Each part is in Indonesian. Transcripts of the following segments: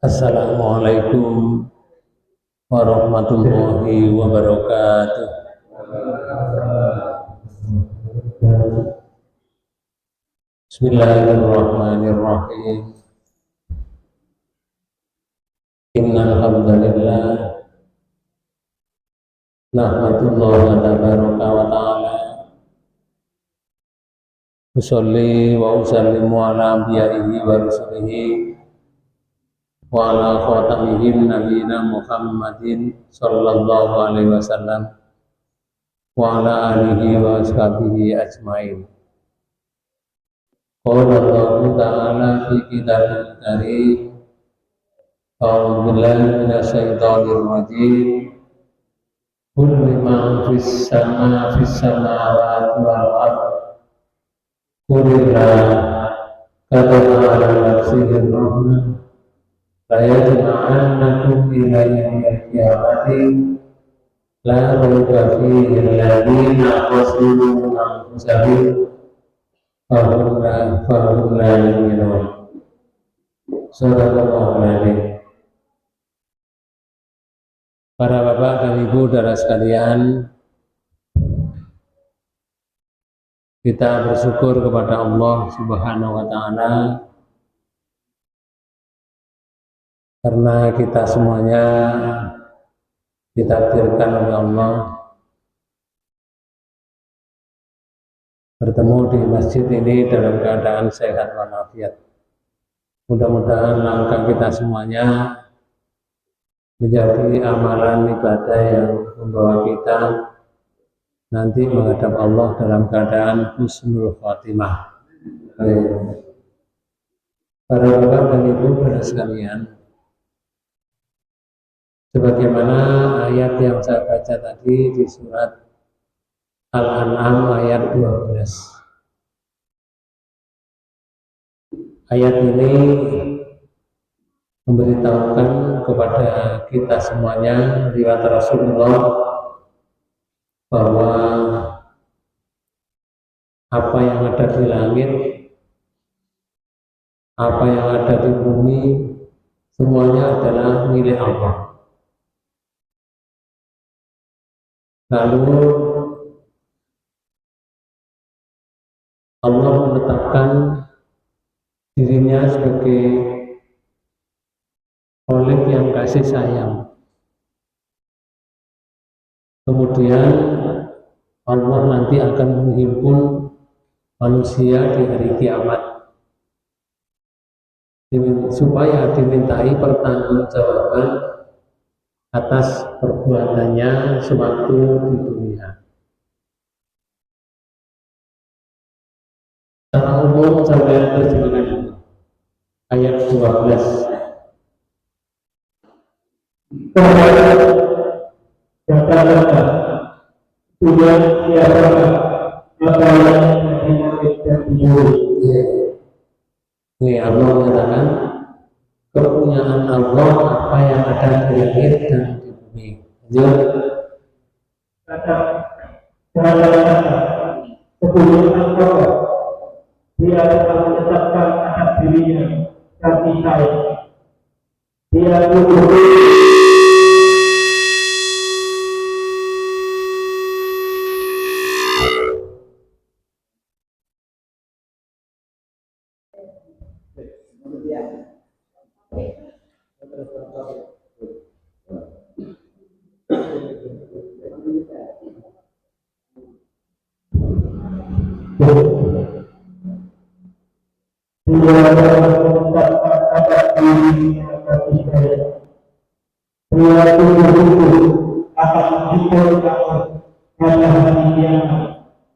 Assalamualaikum warahmatullahi wabarakatuh. Bismillahirrahmanirrahim. Innal hamdalillah nahmadullahi tabaraka wa ta'ala usolli wa usallimu ala anbiya'ihi wa rusulihi wa ala khatamihim nabiyina Muhammadin sallallahu alaihi wasallam wa ala alihi wa ashabihi ajmain. Qala Allah ta'ala fi kitabil karim, a'udzu billahi minasyaitonir rajim. Kullu man fis samawati wal ardh kulillah kataba ala nafsihi rahmah la yajma'annakum ila yaumil qiyamati la raiba fihi alladziina khasiru anfusahum fahum la yu'minun. Sadaqallahu alazim. Para bapak dan ibu saudara sekalian, kita bersyukur kepada Allah Subhanahu wa ta'ala karena kita semuanya ditakdirkan oleh Allah bertemu di masjid ini dalam keadaan sehat walafiat. Mudah-mudahan langkah kita semuanya menjadi amalan ibadah yang membawa kita nanti menghadap Allah dalam keadaan husnul khatimah. Para bapak dan ibu saudara sekalian, sebagaimana ayat yang saya baca tadi di surat Al-An'am ayat 12. Ayat ini memberitahukan kepada kita semuanya riwayat Rasulullah bahwa apa yang ada di langit, apa yang ada di bumi, semuanya adalah milik Allah. Lalu Allah menetapkan dirinya sebagai Khalik yang kasih sayang. Kemudian Allah nanti akan menghimpun manusia di hari kiamat supaya dimintai pertanggungjawaban atas perbuatannya sewaktu di dunia. Secara umum saya terjemahkan ayat 12. Kata-kata Tuhan siapakah apa yang menjadikan dia. Ini Allah mengatakan kepunyaan Allah apa yang ada di langit dan di bumi. Lanjut. Kata-kata kepunyaan Allah dia telah menetapkan atas dirinya kasih sayang. Dia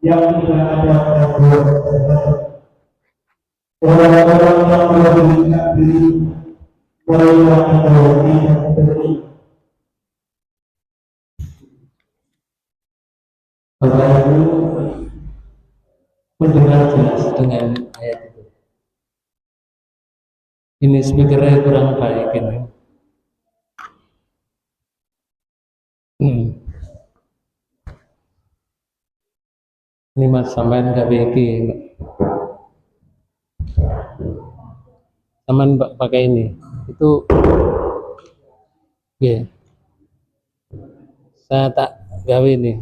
yang tidak ada orang-orang yang berhubungan diri mereka tidak berdiri. Bapak Ibu mendengar jelas dengan ayat itu. Ini speakernya kurang baik ini. Ini mas sampean nggak bikin, sampean pakai ini. itu ya. Saya tak gawe nih.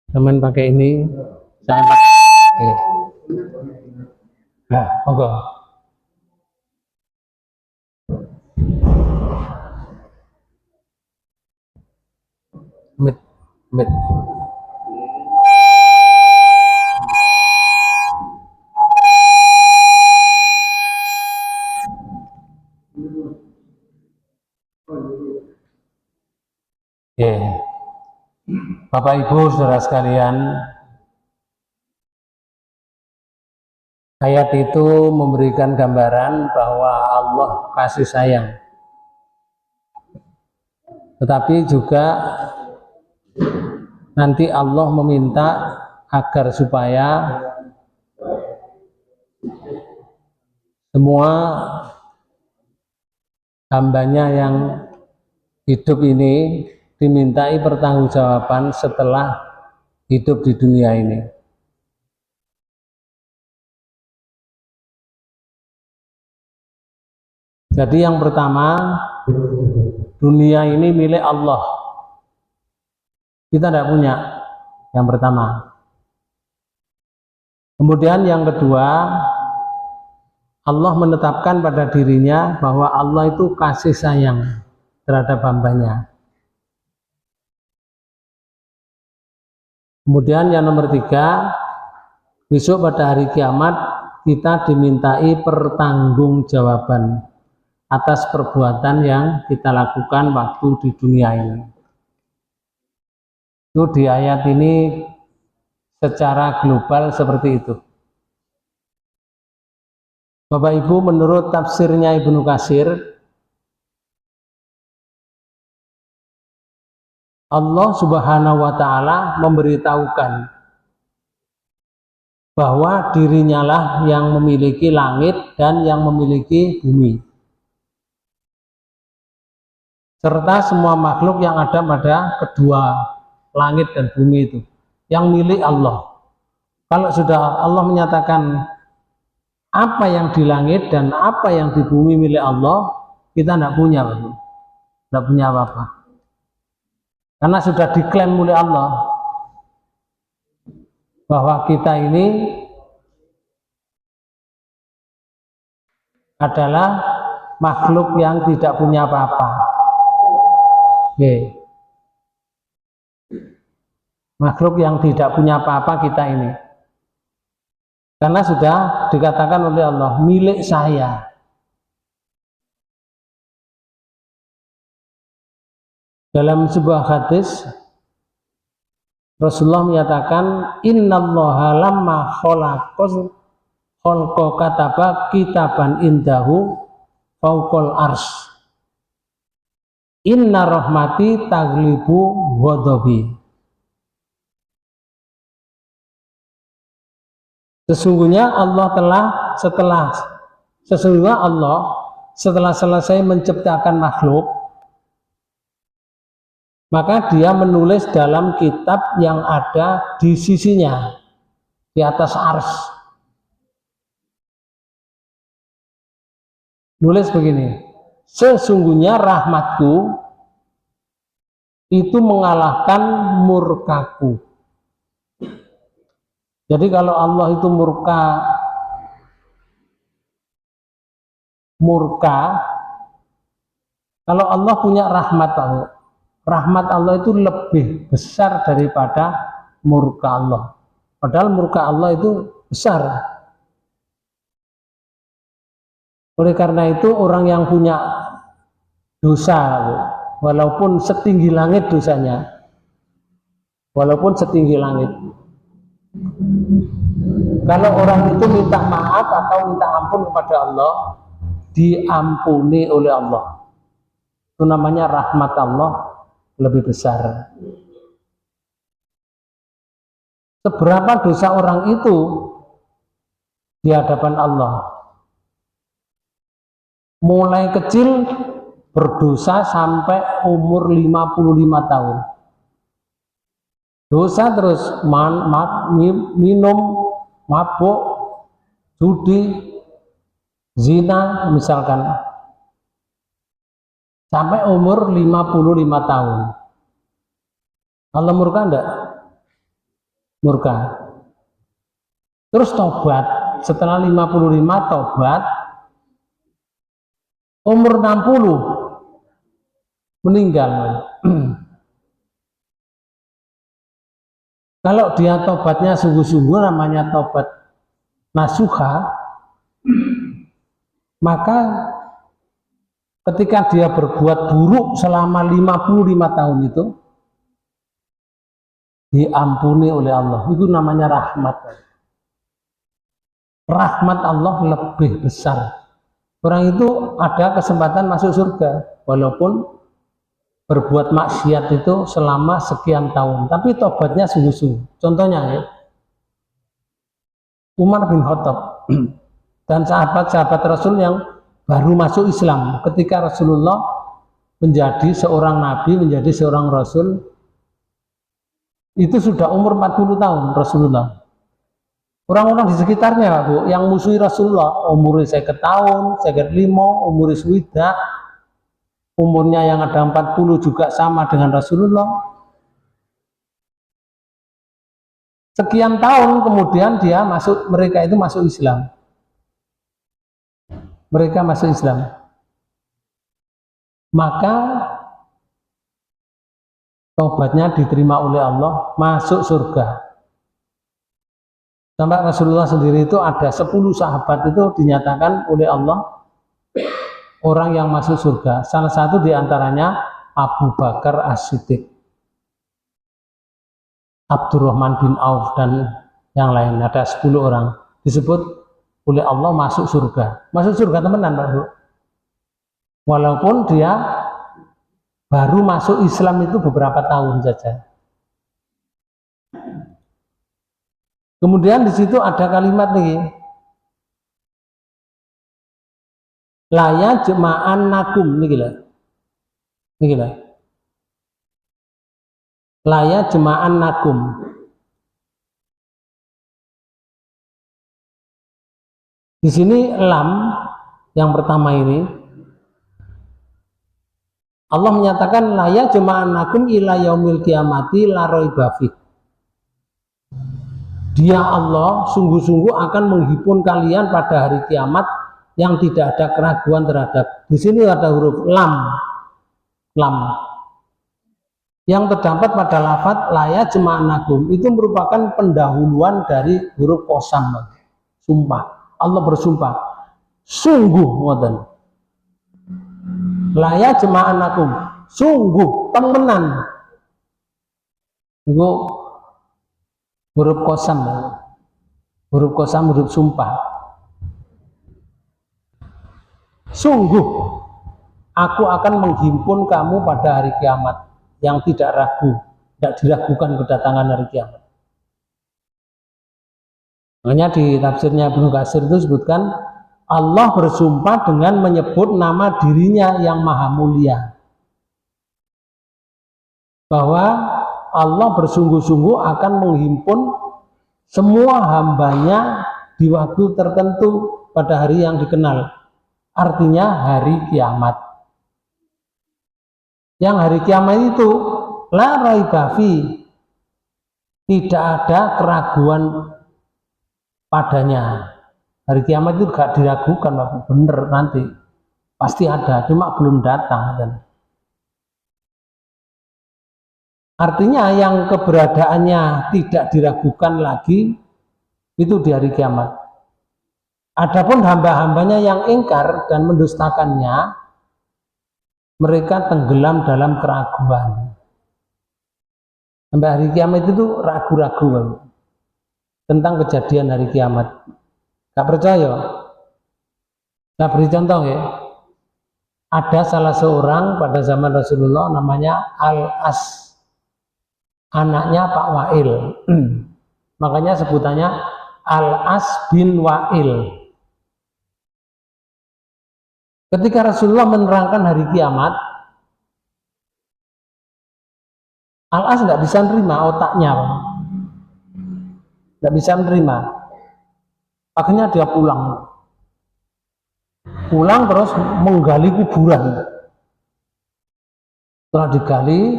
Teman pakai ini, saya pakai. Nah, monggo. Mit, mit. Yeah. Bapak Ibu saudara sekalian, ayat itu memberikan gambaran bahwa Allah kasih sayang, tetapi juga nanti Allah meminta agar supaya semua hambanya yang hidup ini dimintai pertanggungjawaban setelah hidup di dunia ini. Jadi yang pertama, dunia ini milik Allah. Kita tidak punya, yang pertama. Kemudian yang kedua, Allah menetapkan pada dirinya bahwa Allah itu kasih sayang terhadap hambanya. Kemudian yang nomor tiga, besok pada hari kiamat kita dimintai pertanggungjawaban atas perbuatan yang kita lakukan waktu di dunia ini. Itu di ayat ini secara global seperti itu. Bapak Ibu, menurut tafsirnya Ibnu Katsir, Allah Subhanahu wa Ta'ala memberitahukan bahwa dirinya lah yang memiliki langit dan yang memiliki bumi, serta semua makhluk yang ada pada kedua langit dan bumi itu yang milik Allah. Kalau sudah Allah menyatakan apa yang di langit dan apa yang di bumi milik Allah, kita tidak punya, tidak punya apa-apa, karena sudah diklaim oleh Allah bahwa kita ini adalah makhluk yang tidak punya apa-apa. Makhluk yang tidak punya apa-apa kita ini, karena sudah dikatakan oleh Allah milik saya. Dalam sebuah hadis Rasulullah menyatakan, innallaha lamma khalaqal khalqa kataba kitaban indahu fauqal arsy inna rahmati taglibu ghadabi. Sesungguhnya Allah setelah selesai menciptakan makhluk, maka dia menulis dalam kitab yang ada di sisinya, di atas arsy. Nulis begini, sesungguhnya rahmatku itu mengalahkan murkaku. Jadi kalau Allah itu murka, kalau Allah punya rahmat, rahmat Allah itu lebih besar daripada murka Allah. Padahal murka Allah itu besar. Oleh karena itu orang yang punya dosa, walaupun setinggi langit dosanya, walaupun setinggi langit, kalau orang itu minta maaf atau minta ampun kepada Allah, diampuni oleh Allah. Itu namanya rahmat Allah lebih besar. Seberapa dosa orang itu di hadapan Allah? Mulai kecil berdosa sampai umur 55 tahun. Dosa terus minum, mabuk, judi, zina misalkan. Sampai umur 55 tahun. Allah murka enggak? Murka. Terus tobat, setelah 55 tobat, umur 60 meninggal. Kalau dia tobatnya sungguh-sungguh, namanya tobat nasuha, maka ketika dia berbuat buruk selama 55 tahun itu diampuni oleh Allah. Itu namanya rahmat. Rahmat Allah lebih besar. Orang itu ada kesempatan masuk surga walaupun berbuat maksiat itu selama sekian tahun, tapi tobatnya sungguh-sungguh. Contohnya ya, Umar bin Khattab dan sahabat-sahabat Rasul yang baru masuk Islam ketika Rasulullah menjadi seorang nabi, menjadi seorang rasul, itu sudah umur 40 tahun Rasulullah. Orang-orang di sekitarnya Bu, yang musuhi Rasulullah umurnya 50 tahun, 55, umurnya swida, umurnya yang ada 40 juga sama dengan Rasulullah. Sekian tahun kemudian mereka itu masuk Islam. Mereka masuk Islam. Maka tobatnya diterima oleh Allah, masuk surga. Sampai Rasulullah sendiri itu ada 10 sahabat itu dinyatakan oleh Allah orang yang masuk surga. Salah satu diantaranya Abu Bakar As-Siddiq, Abdurrahman bin Auf, dan yang lain. Ada 10 orang disebut oleh Allah masuk surga. Masuk surga temenan Pak Bu. Walaupun dia baru masuk Islam itu beberapa tahun saja. Kemudian di situ ada kalimat nih, laya jema'an nakum, ini gila, laya jema'an nakum. Di sini lam yang pertama ini Allah menyatakan laya jema'an nakum ila yaumil kiamati la raiba fi. Dia Allah sungguh-sungguh akan menghimpun kalian pada hari kiamat yang tidak ada keraguan terhadap. Di sini ada huruf lam, yang terdapat pada lafadz laya jema'anakum itu merupakan pendahuluan dari huruf qasam, sumpah. Allah bersumpah, sungguh ngoten. Laya jema'anakum, sungguh temenan. Itu huruf qasam, huruf sumpah. Sungguh aku akan menghimpun kamu pada hari kiamat yang tidak ragu, tidak diragukan kedatangan hari kiamat. Makanya di tafsirnya Ibnu Katsir itu disebutkan Allah bersumpah dengan menyebut nama dirinya yang maha mulia, bahwa Allah bersungguh-sungguh akan menghimpun semua hambanya di waktu tertentu pada hari yang dikenal, artinya hari kiamat. Yang hari kiamat itu la raiba fi, tidak ada keraguan padanya. Hari kiamat itu gak diragukan, bener nanti pasti ada, cuma belum datang. Artinya yang keberadaannya tidak diragukan lagi itu di hari kiamat. Adapun hamba-hambanya yang ingkar dan mendustakannya, mereka tenggelam dalam keraguan. Sampai hari kiamat itu ragu-ragu tentang kejadian hari kiamat. Gak percaya? Saya beri contoh ya. ada salah seorang pada zaman Rasulullah namanya Al-As, anaknya Pak Wa'il. Makanya sebutannya Al-As bin Wa'il. Ketika Rasulullah menerangkan hari kiamat, Al-As nggak bisa nerima otaknya, nggak bisa menerima. Akhirnya dia pulang terus menggali kuburan. Setelah digali,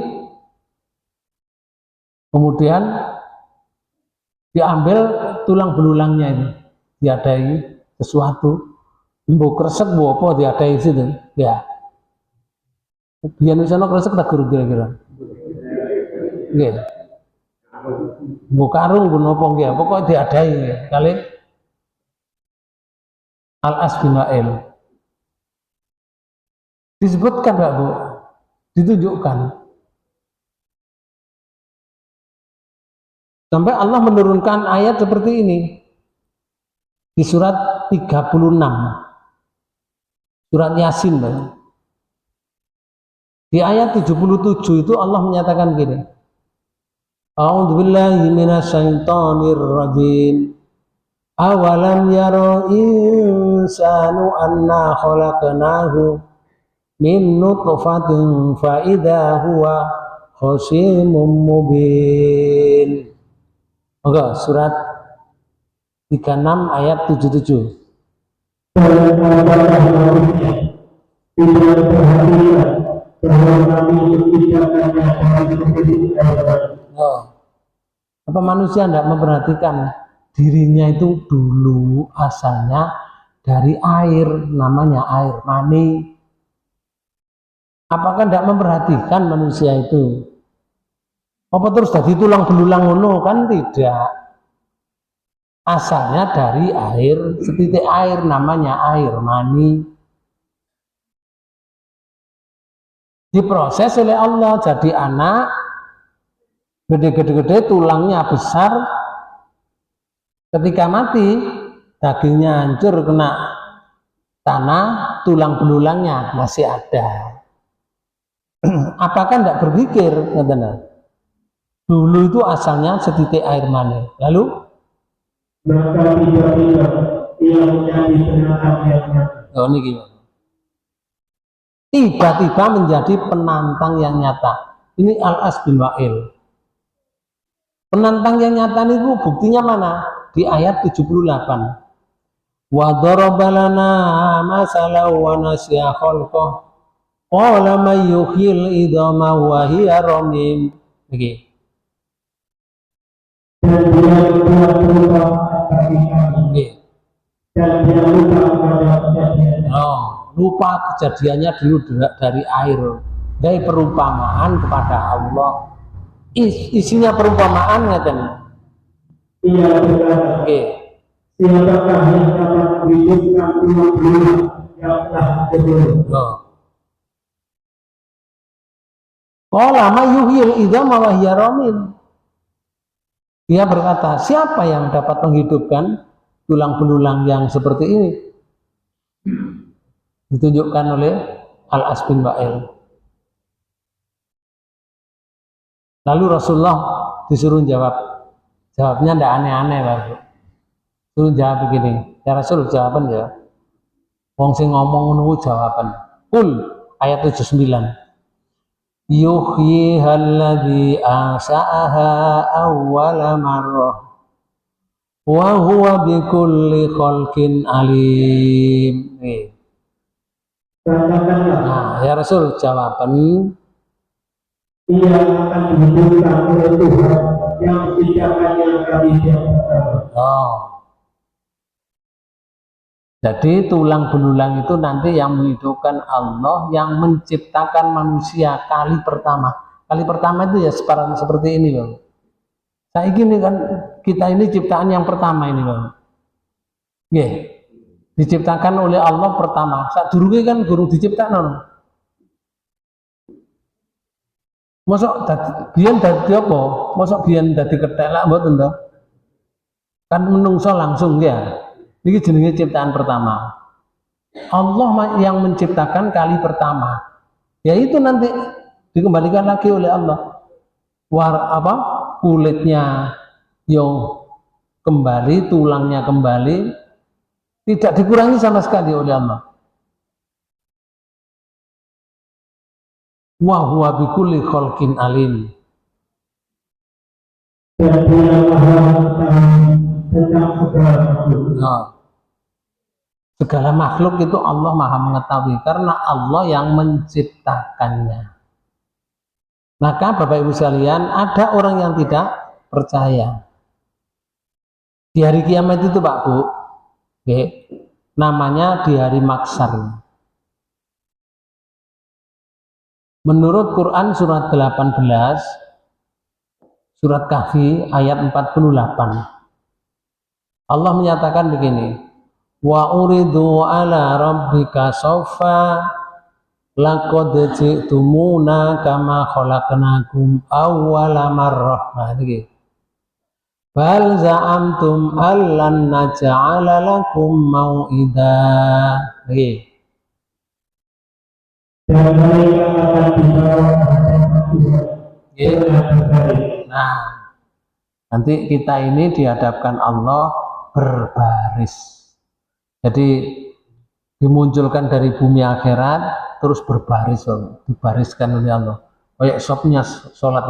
kemudian diambil tulang belulangnya itu, diadai sesuatu, mbok kresek mbok apa diadai situ, ya. Biyen wis ana kresek tak guru kira-kira. Nggih. Mbok karung nggo napa nggih, pokoke diadai kali Al-As bin Wa'il. Disebutkan Pak Bu, ditunjukkan. Sampai Allah menurunkan ayat seperti ini di surat 36, surat Yasin. Di ayat 77 itu Allah menyatakan gini, A'udzubillahi minasyaitonir rajim. Awalam yaro insanu anna khalaqnahu min nutfatin fa idza huwa khasimun mubin. Oke, surat 36 ayat 77. Dan apakah manusia tidak perhatikan bahwa kami menciptakannya dari seperti air? Apa manusia tidak memperhatikan dirinya itu dulu asalnya dari air, namanya air mani. Apakah tidak memperhatikan manusia itu? Apa terus jadi tulang belulang ngono? Kan tidak. Asalnya dari air, setitik air, namanya air mani. Diproses oleh Allah jadi anak, gede-gede, tulangnya besar. Ketika mati, dagingnya hancur kena tanah, tulang belulangnya masih ada. Apakah tidak berpikir, dulu itu asalnya setitik air mani, lalu maka tiba-tiba ia menjadi penantang yang nyata. Oh, ini gimana? Tiba-tiba menjadi penantang yang nyata. Ini Al-As bin Wa'il. Penantang yang nyata itu buktinya mana? Di ayat 78. Wa daraba lana masalan wa nasiya khalqah. Qala may yuhyil idama wa hiya ramim. Oke. Dan dia lupa bagi kami. Dan dia lupa pada kejadian. Lupa kejadiannya dulu dari air. Dari perumpamaan kepada Allah. Isinya perumpamaan ngeten. Ia berkata, siapakah yang dapat menghidupkan tulang belulang yang telah terbunuh? Qala may yuhyil idama wa hiya ramim. Dia berkata, siapa yang dapat menghidupkan tulang belulang yang seperti ini? Ditunjukkan oleh Al-As bin Wa'il. Lalu Rasulullah disuruh jawab. Jawabnya tidak aneh-aneh, Pak. Suruh jawab begini. Ya Rasul, jawaban ya. Wong sing ngomong nunggu jawaban. Kul ayat 79. Yuhyiha alladzi ansa'aha awwala marrah wa huwa bikulli khalqin alim. Nah, ya Rasul, jawaban ia akan dihidupkan oleh Tuhan yang menciptakannya dari yang pertama. Jadi tulang belulang itu nanti yang menghidupkan Allah yang menciptakan manusia kali pertama. Kali pertama itu ya seperti ini, Bang. Saya gini kan, kita ini ciptaan yang pertama ini, Bang. Yeah. Diciptakan oleh Allah pertama. Saat dulu kan guru diciptakan. Mosok biyen dadi apa? Mosok biyen dadi kethek lak mboten to? Kan menungso langsung ya. Ini jenenge ciptaan pertama. Allah yang menciptakan kali pertama, yaitu nanti dikembalikan lagi oleh Allah. Kulitnya yang kembali, tulangnya kembali, tidak dikurangi sama sekali oleh Allah. Wa huwa bikulli khalqin alim. Dan Dia Maha mengetahui tentang segala makhluk. Nah, segala makhluk itu Allah Maha mengetahui karena Allah yang menciptakannya. Maka Bapak Ibu sekalian, ada orang yang tidak percaya di hari kiamat itu Pak Bu, namanya di hari maksar. Menurut Quran surat 18, surat Kahfi ayat 48, Allah menyatakan begini, wa uridu ala rabbika sawfa laqad ji'tumuna kama khalaqnakum awwala marrah. Nah, ini bal za'amtum allan naj'ala lakum mau'ida. Dan mereka akan dibawa Nah, nanti kita ini dihadapkan Allah berbaris. Jadi dimunculkan dari bumi akhirat terus berbaris, dibariskan oleh Allah. Kayak sopnya sholat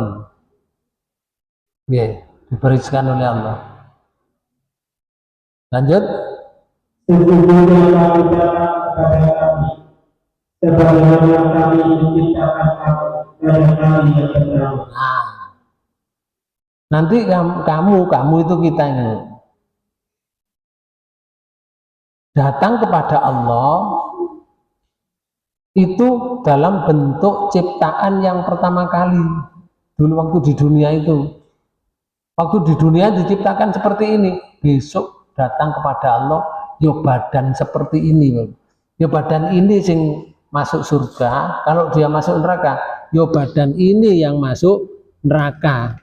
ini. Dibariskan oleh Allah. Lanjut. Sesungguhnya kami datang kepada kami sebagaimana kami menciptakan kamu pada kali yang pertama. Nah, nanti kamu itu kita ini datang kepada Allah itu dalam bentuk ciptaan yang pertama kali dulu waktu di dunia itu. Waktu di dunia diciptakan seperti ini, besok datang kepada Allah, yo badan seperti ini, yo badan ini sing masuk surga. Kalau dia masuk neraka, yo badan ini yang masuk neraka.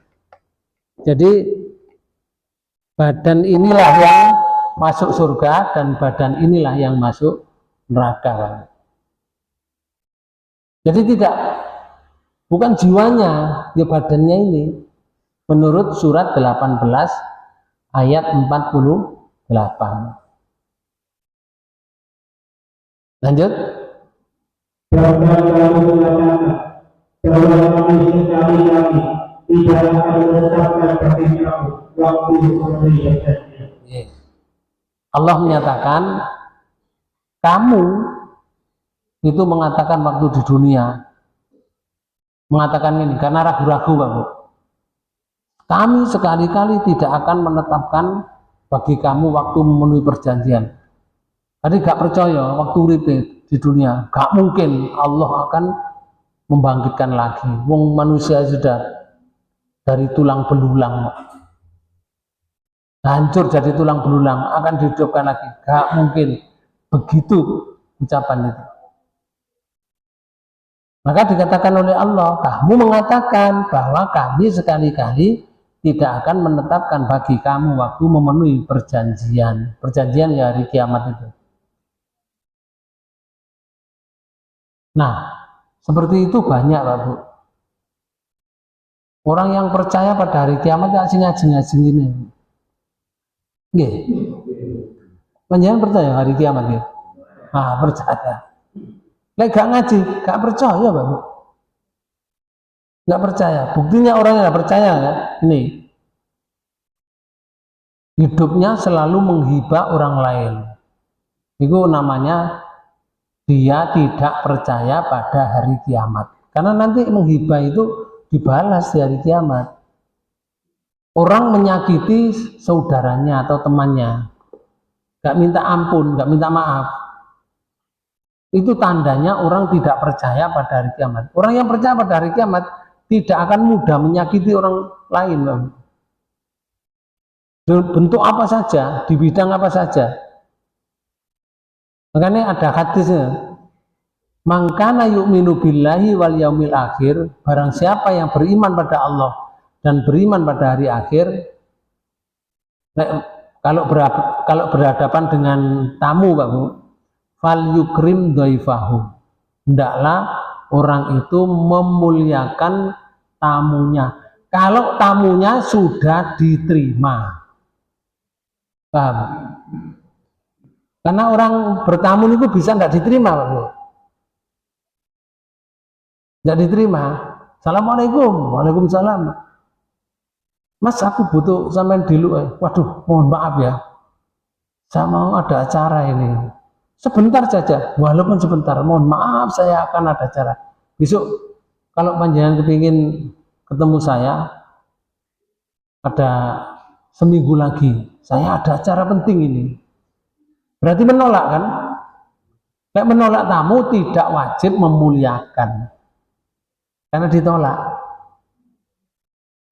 Jadi badan inilah yang masuk surga dan badan inilah yang masuk neraka. Jadi bukan jiwanya, ya badannya ini. Menurut surat 18 ayat 48. Lanjut. Dan kamu mengatakan bahwa kami sekali-kali tidak akan menetapkan bagi kamu waktu memberi perjanjian. Allah menyatakan kamu itu mengatakan waktu di dunia, mengatakan ini karena ragu-ragu Bapak. Kami sekali-kali tidak akan menetapkan bagi kamu waktu memenuhi perjanjian. Tadi gak percaya waktu urip di dunia, gak mungkin Allah akan membangkitkan lagi. Wong manusia sudah dari tulang belulang, hancur jadi tulang belulang, akan dihidupkan lagi. Gak mungkin. Begitu ucapan itu. Maka dikatakan oleh Allah, kamu mengatakan bahwa kami sekali-kali tidak akan menetapkan bagi kamu waktu memenuhi perjanjian. Perjanjian ya hari kiamat itu. Nah, seperti itu banyak Pak Bu. Orang yang percaya pada hari kiamat gak sih ngaji-ngaji ini. Nggih. Panjenengan percaya hari kiamat ya? Ah, percaya. Lek gak ngaji, gak percaya Pak Bu. Gak percaya. Buktinya orang yang gak percaya ya. Ini. Hidupnya selalu menghibah orang lain. Itu namanya dia tidak percaya pada hari kiamat. Karena nanti menghibah itu dibalas di hari kiamat. Orang menyakiti saudaranya atau temannya, gak minta ampun, gak minta maaf, itu tandanya orang tidak percaya pada hari kiamat. Orang yang percaya pada hari kiamat tidak akan mudah menyakiti orang lain. Bentuk apa saja, di bidang apa saja. Makanya ada hadisnya, mangkana yu'minu billahi wal yaumil akhir, barang siapa yang beriman pada Allah dan beriman pada hari akhir, kalau berhadapan dengan tamu Pak Bu, fal yukrim dhaifahu. Hendaklah orang itu memuliakan tamunya. Kalau tamunya sudah diterima. Paham? Karena orang bertamu itu bisa nggak diterima, Pak Bu. Nggak diterima. Assalamualaikum, waalaikumsalam. Mas, aku butuh sampean dulu. Waduh, mohon maaf ya. Saya mau ada acara ini. Sebentar saja, walaupun sebentar. Mohon maaf, saya akan ada acara. Besok kalau panjenengan kepingin ketemu saya, ada seminggu lagi. Saya ada acara penting ini. Berarti menolak kan? Kayak menolak tamu tidak wajib memuliakan. Karena ditolak.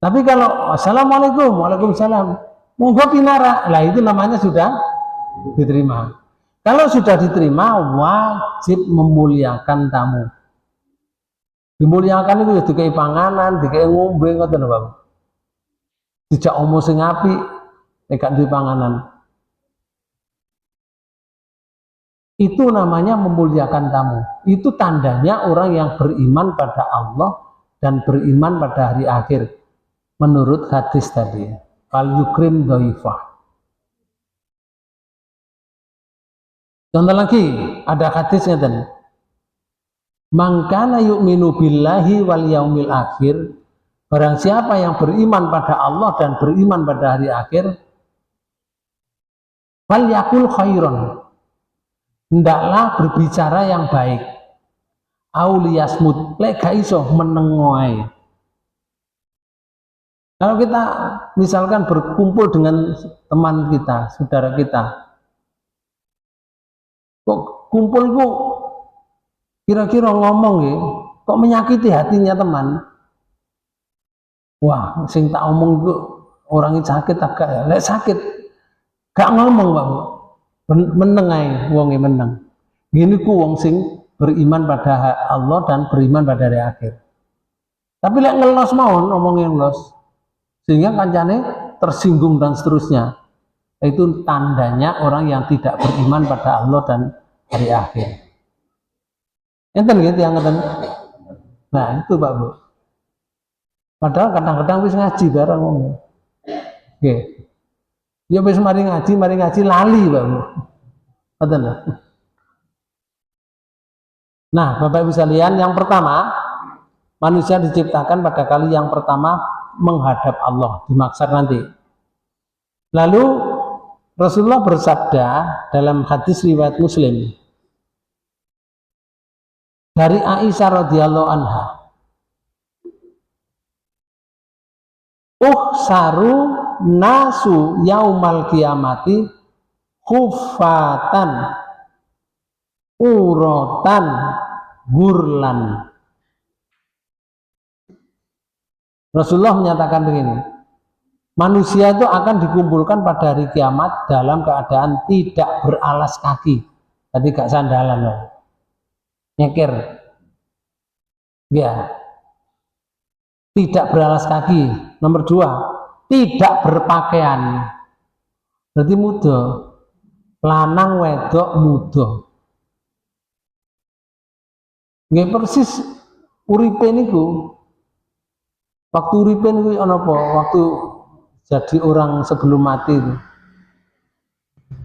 Tapi kalau assalamualaikum, waalaikumsalam, monggo pinara, lah itu namanya sudah diterima. Kalau sudah diterima, wajib memuliakan tamu. Dimuliakan itu ya dikai panganan, dikai ngombe, ngoten Bapak. Dijak omong sing apik, nek gak duwe panganan. Itu namanya memuliakan tamu. Itu tandanya orang yang beriman pada Allah dan beriman pada hari akhir. Menurut hadis tadi, fal yukrim dhaifah. Contoh lagi, ada hadisnya tadi. Man kana yu'minu billahi wal yaumil akhir, barang siapa yang beriman pada Allah dan beriman pada hari akhir, fal yakul khairon, hendaklah berbicara yang baik. Auliyasmut, lek gak iso menengoai. Kalau kita misalkan berkumpul dengan teman kita, saudara kita, kok kumpulku kira-kira ngomong ya, kok menyakiti hatinya teman. Wah, sing tak omong itu orangnya sakit agak ya, lek sakit, gak ngomong Pak Bu, menengai, wongnya meneng. Gini ku wong sing beriman pada Allah dan beriman pada hari akhir. Tapi lek ngelos mawon, ngomongnya ngelos, sehingga kancane tersinggung dan seterusnya. Itu tandanya orang yang tidak beriman pada Allah dan hari akhir. Enten gitu yang ngeten. Nah, itu Pak Bu. Padahal kadang-kadang wis ngaji bareng ngomong. Nggih. Ya wis mari ngaji lali Pak Bu. Ngoten lho. Nah, Bapak Ibu sekalian, yang pertama, manusia diciptakan pada kali yang pertama menghadap Allah di mahsyar nanti. Lalu Rasulullah bersabda dalam hadis riwayat Muslim dari Aisyah radhiyallahu anha, saru nasu yaumal kiamati khufatan urotan gurlan. Rasulullah menyatakan begini, manusia itu akan dikumpulkan pada hari kiamat dalam keadaan tidak beralas kaki. Tadi gak sandalan loh. Nyekir. Ya. Tidak beralas kaki. Nomor 2, tidak berpakaian. Berarti muda. Lanang wedok muda. Nggih persis uripe niku. Waktu uripe niku ana apa? Waktu jadi orang sebelum mati itu.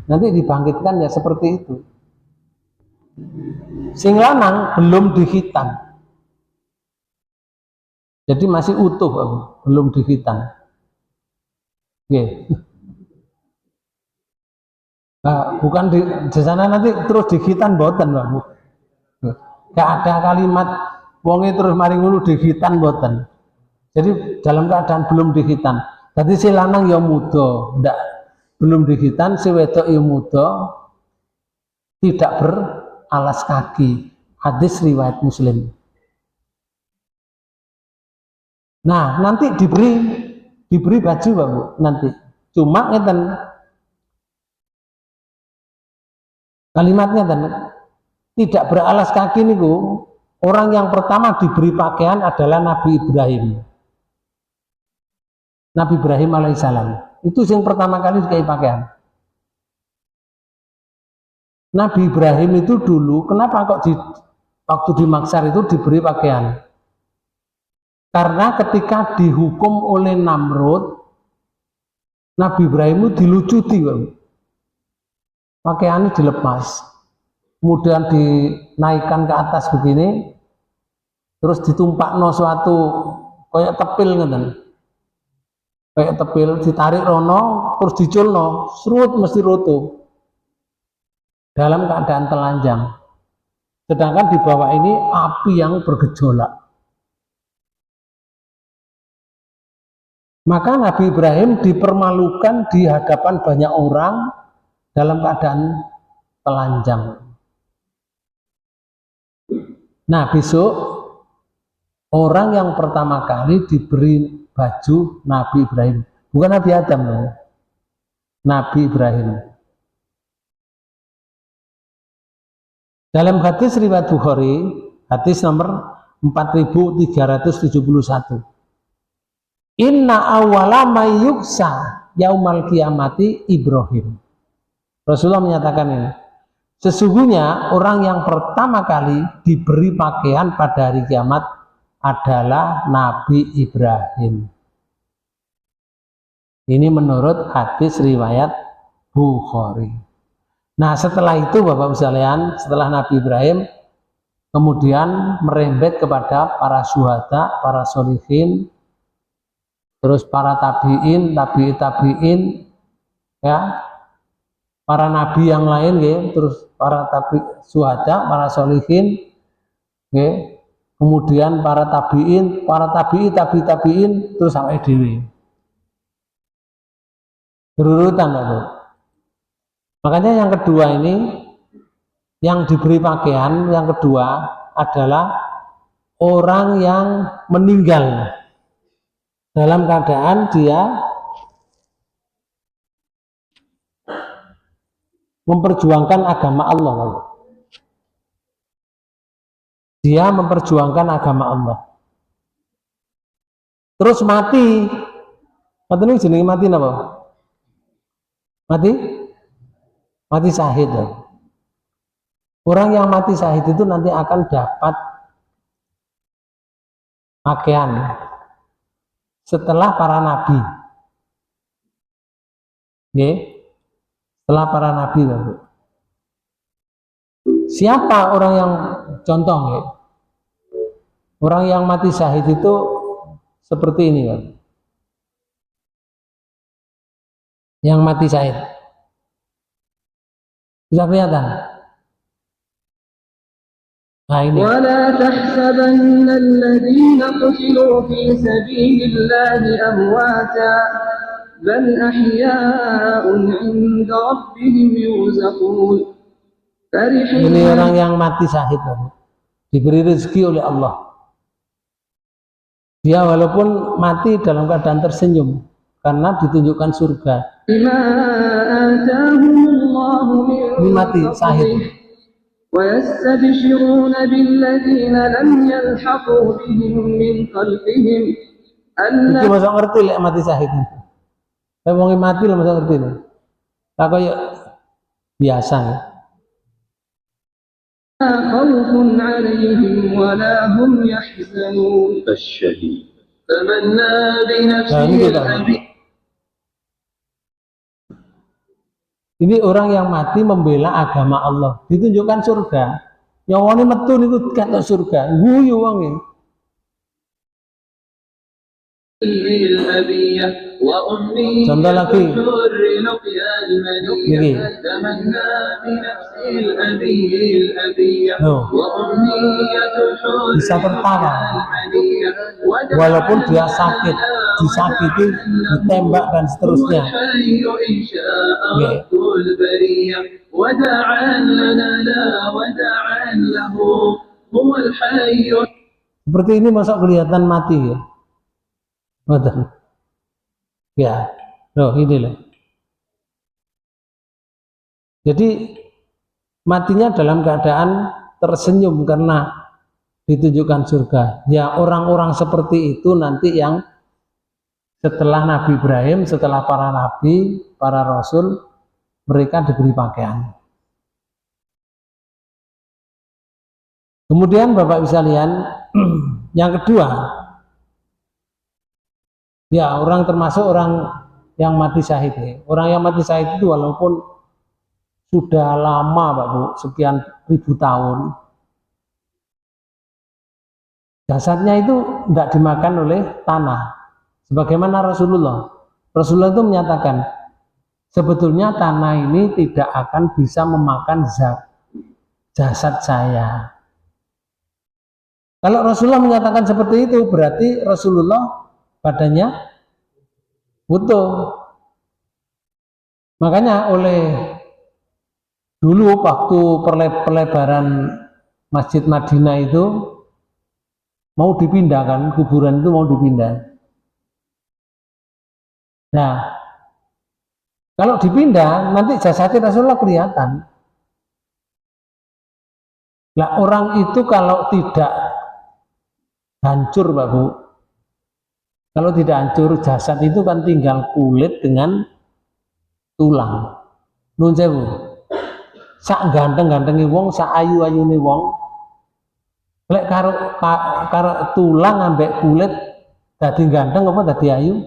Nanti dibangkitkan ya seperti itu. Sing lanang belum dihitan. Jadi masih utuh, belum dihitan. Oke. Nah, bukan di sana nanti terus dihitan boten, Pak Bu. Gak ada kalimat wonge terus mari ngono dihitan boten. Jadi dalam keadaan belum dihitan. Tadi si lanang ya muda, ndak belum dihitan, si wedok ya muda, tidak beralas kaki. Hadis riwayat Muslim. Nah, nanti diberi baju Pak Bu, nanti. Cuma ngeten kalimatnya dan tidak beralas kaki niku, orang yang pertama diberi pakaian adalah Nabi Ibrahim. Nabi Ibrahim alaihissalam itu yang pertama kali dikai pakaian. Nabi Ibrahim itu dulu kenapa kok waktu di Maksar itu diberi pakaian? Karena ketika dihukum oleh Namrud, Nabi Ibrahim itu dilucuti, pakaiannya dilepas, kemudian dinaikkan ke atas begini, terus ditumpakno suatu kayak tepil ngeten, kayak tepil ditarik rono, terus diculno, serut mesti roto, dalam keadaan telanjang. Sedangkan di bawah ini api yang bergejolak. Maka Nabi Ibrahim dipermalukan di hadapan banyak orang dalam keadaan telanjang. Nah, besok orang yang pertama kali diberi baju Nabi Ibrahim, bukan Nabi Adam loh. Nabi Ibrahim. Dalam hadis riwayat Bukhari, hadis nomor 4371. Inna awwala may yuksa yaumal kiamati Ibrahim. Rasulullah menyatakan ini. Sesungguhnya orang yang pertama kali diberi pakaian pada hari kiamat adalah Nabi Ibrahim. Ini menurut hadis riwayat Bukhari. Nah, setelah itu Bapak-Ibu sekalian, setelah Nabi Ibrahim kemudian merembet kepada para syuhada, para sholihin, terus para tabiin, tabiin, ya, para nabi yang lain, ya, terus para syuhada, para sholihin, ya, kemudian para tabiin, tabiin, terus sampai dewi. Berurutan, Bapak. Makanya yang kedua ini, yang diberi pakaian yang kedua adalah orang yang meninggal dalam keadaan dia memperjuangkan agama Allah. Dia memperjuangkan agama Allah. Terus mati. Mati ini jenenge mati napa? Mati syahid. Orang yang mati syahid itu nanti akan dapat pakaian setelah para nabi. Oke? Setelah para nabi, Bapak. Siapa orang yang contoh, ya? Orang yang mati syahid itu seperti ini, Bapak. Yang mati syahid. Bisa kelihatan? Nah, ini. ولا تحسبن الذين قتلوا في سبيل الله أمواتا بل أحياء عند ربهم يرزقون. Ini orang yang mati syahid, diberi rezeki oleh Allah. Dia walaupun mati dalam keadaan tersenyum karena ditunjukkan surga. Ini mati syahid. ويستبشرون بالذين لم يلحقوا بهم من خلفهم Iki masa ngerti lek mati syahid. Saya mau mati lah masa ngerti nih. Tak kayak biasa ya. خوف عليهم ولا هم يحزنون الشهيد تمنى بنفسه الأبي. Ini orang yang mati membela agama Allah, ditunjukkan surga. Yang wani metu niku kata surga, guyu wonge. Contoh lagi. Ini. Bisa tertawa. Walaupun dia sakit, disakiti, ditembak dan seterusnya. Seperti ini masa kelihatan mati ya. Betul. Ya, loh ini loh. Jadi matinya dalam keadaan tersenyum karena ditunjukkan surga. Ya, orang-orang seperti itu nanti yang setelah Nabi Ibrahim, setelah para nabi, para rasul, mereka diberi pakaian. Kemudian Bapak bisa lihat yang kedua, ya orang termasuk orang yang mati syahid. Orang yang mati syahid itu walaupun sudah lama Pak Bu, sekian ribu tahun, jasadnya itu tidak dimakan oleh tanah. Sebagaimana Rasulullah itu menyatakan, sebetulnya tanah ini tidak akan bisa memakan jasad saya. Kalau Rasulullah menyatakan seperti itu, berarti Rasulullah badannya utuh. Makanya oleh dulu waktu pelebaran Masjid Madinah itu mau dipindahkan, kuburan itu mau dipindah. Nah, kalau dipindah nanti jasadnya Rasulullah kelihatan. Nah, orang itu kalau tidak hancur Pak Bu, kalau tidak hancur jasad itu kan tinggal kulit dengan tulang. Nun sewu, sak ganteng-gantengi wong, sak ayu-ayune wong, lek karo tulang ambek kulit dadi ganteng apa dadi ayu?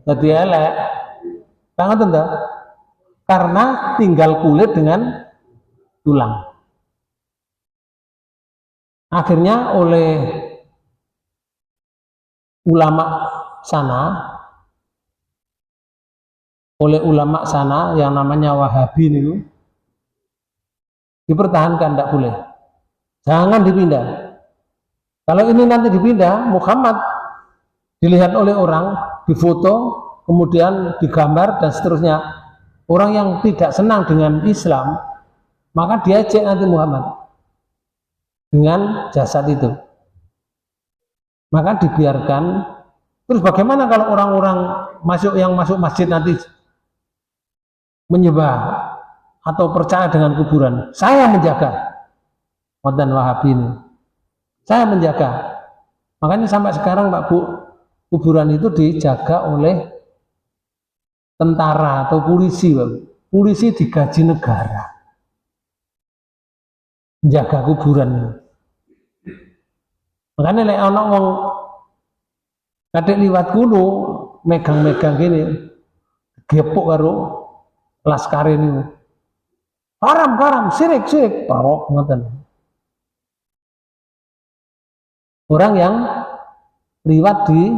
Dadi elek. Sangat tentu. Karena tinggal kulit dengan tulang. Akhirnya oleh ulama sana yang namanya Wahabi itu dipertahankan, tidak boleh, jangan dipindah. Kalau ini nanti dipindah, Muhammad dilihat oleh orang, difoto, kemudian digambar dan seterusnya, orang yang tidak senang dengan Islam, maka diajak nanti Muhammad dengan jasad itu, maka dibiarkan. Terus bagaimana kalau orang-orang yang masuk masjid nanti menyembah atau percaya dengan kuburan? Saya menjaga, Wadan Wahabi ini, saya menjaga. Makanya sampai sekarang Pak Bu, kuburan itu dijaga oleh tentara atau polisi Pak Bu. Polisi digaji negara menjaga kuburan. Makanya lek ana wong kadek liwat kuno megang-megang gini, gepuk karo laskar ini, haram, sirik, parok ngoten. Orang yang liwat di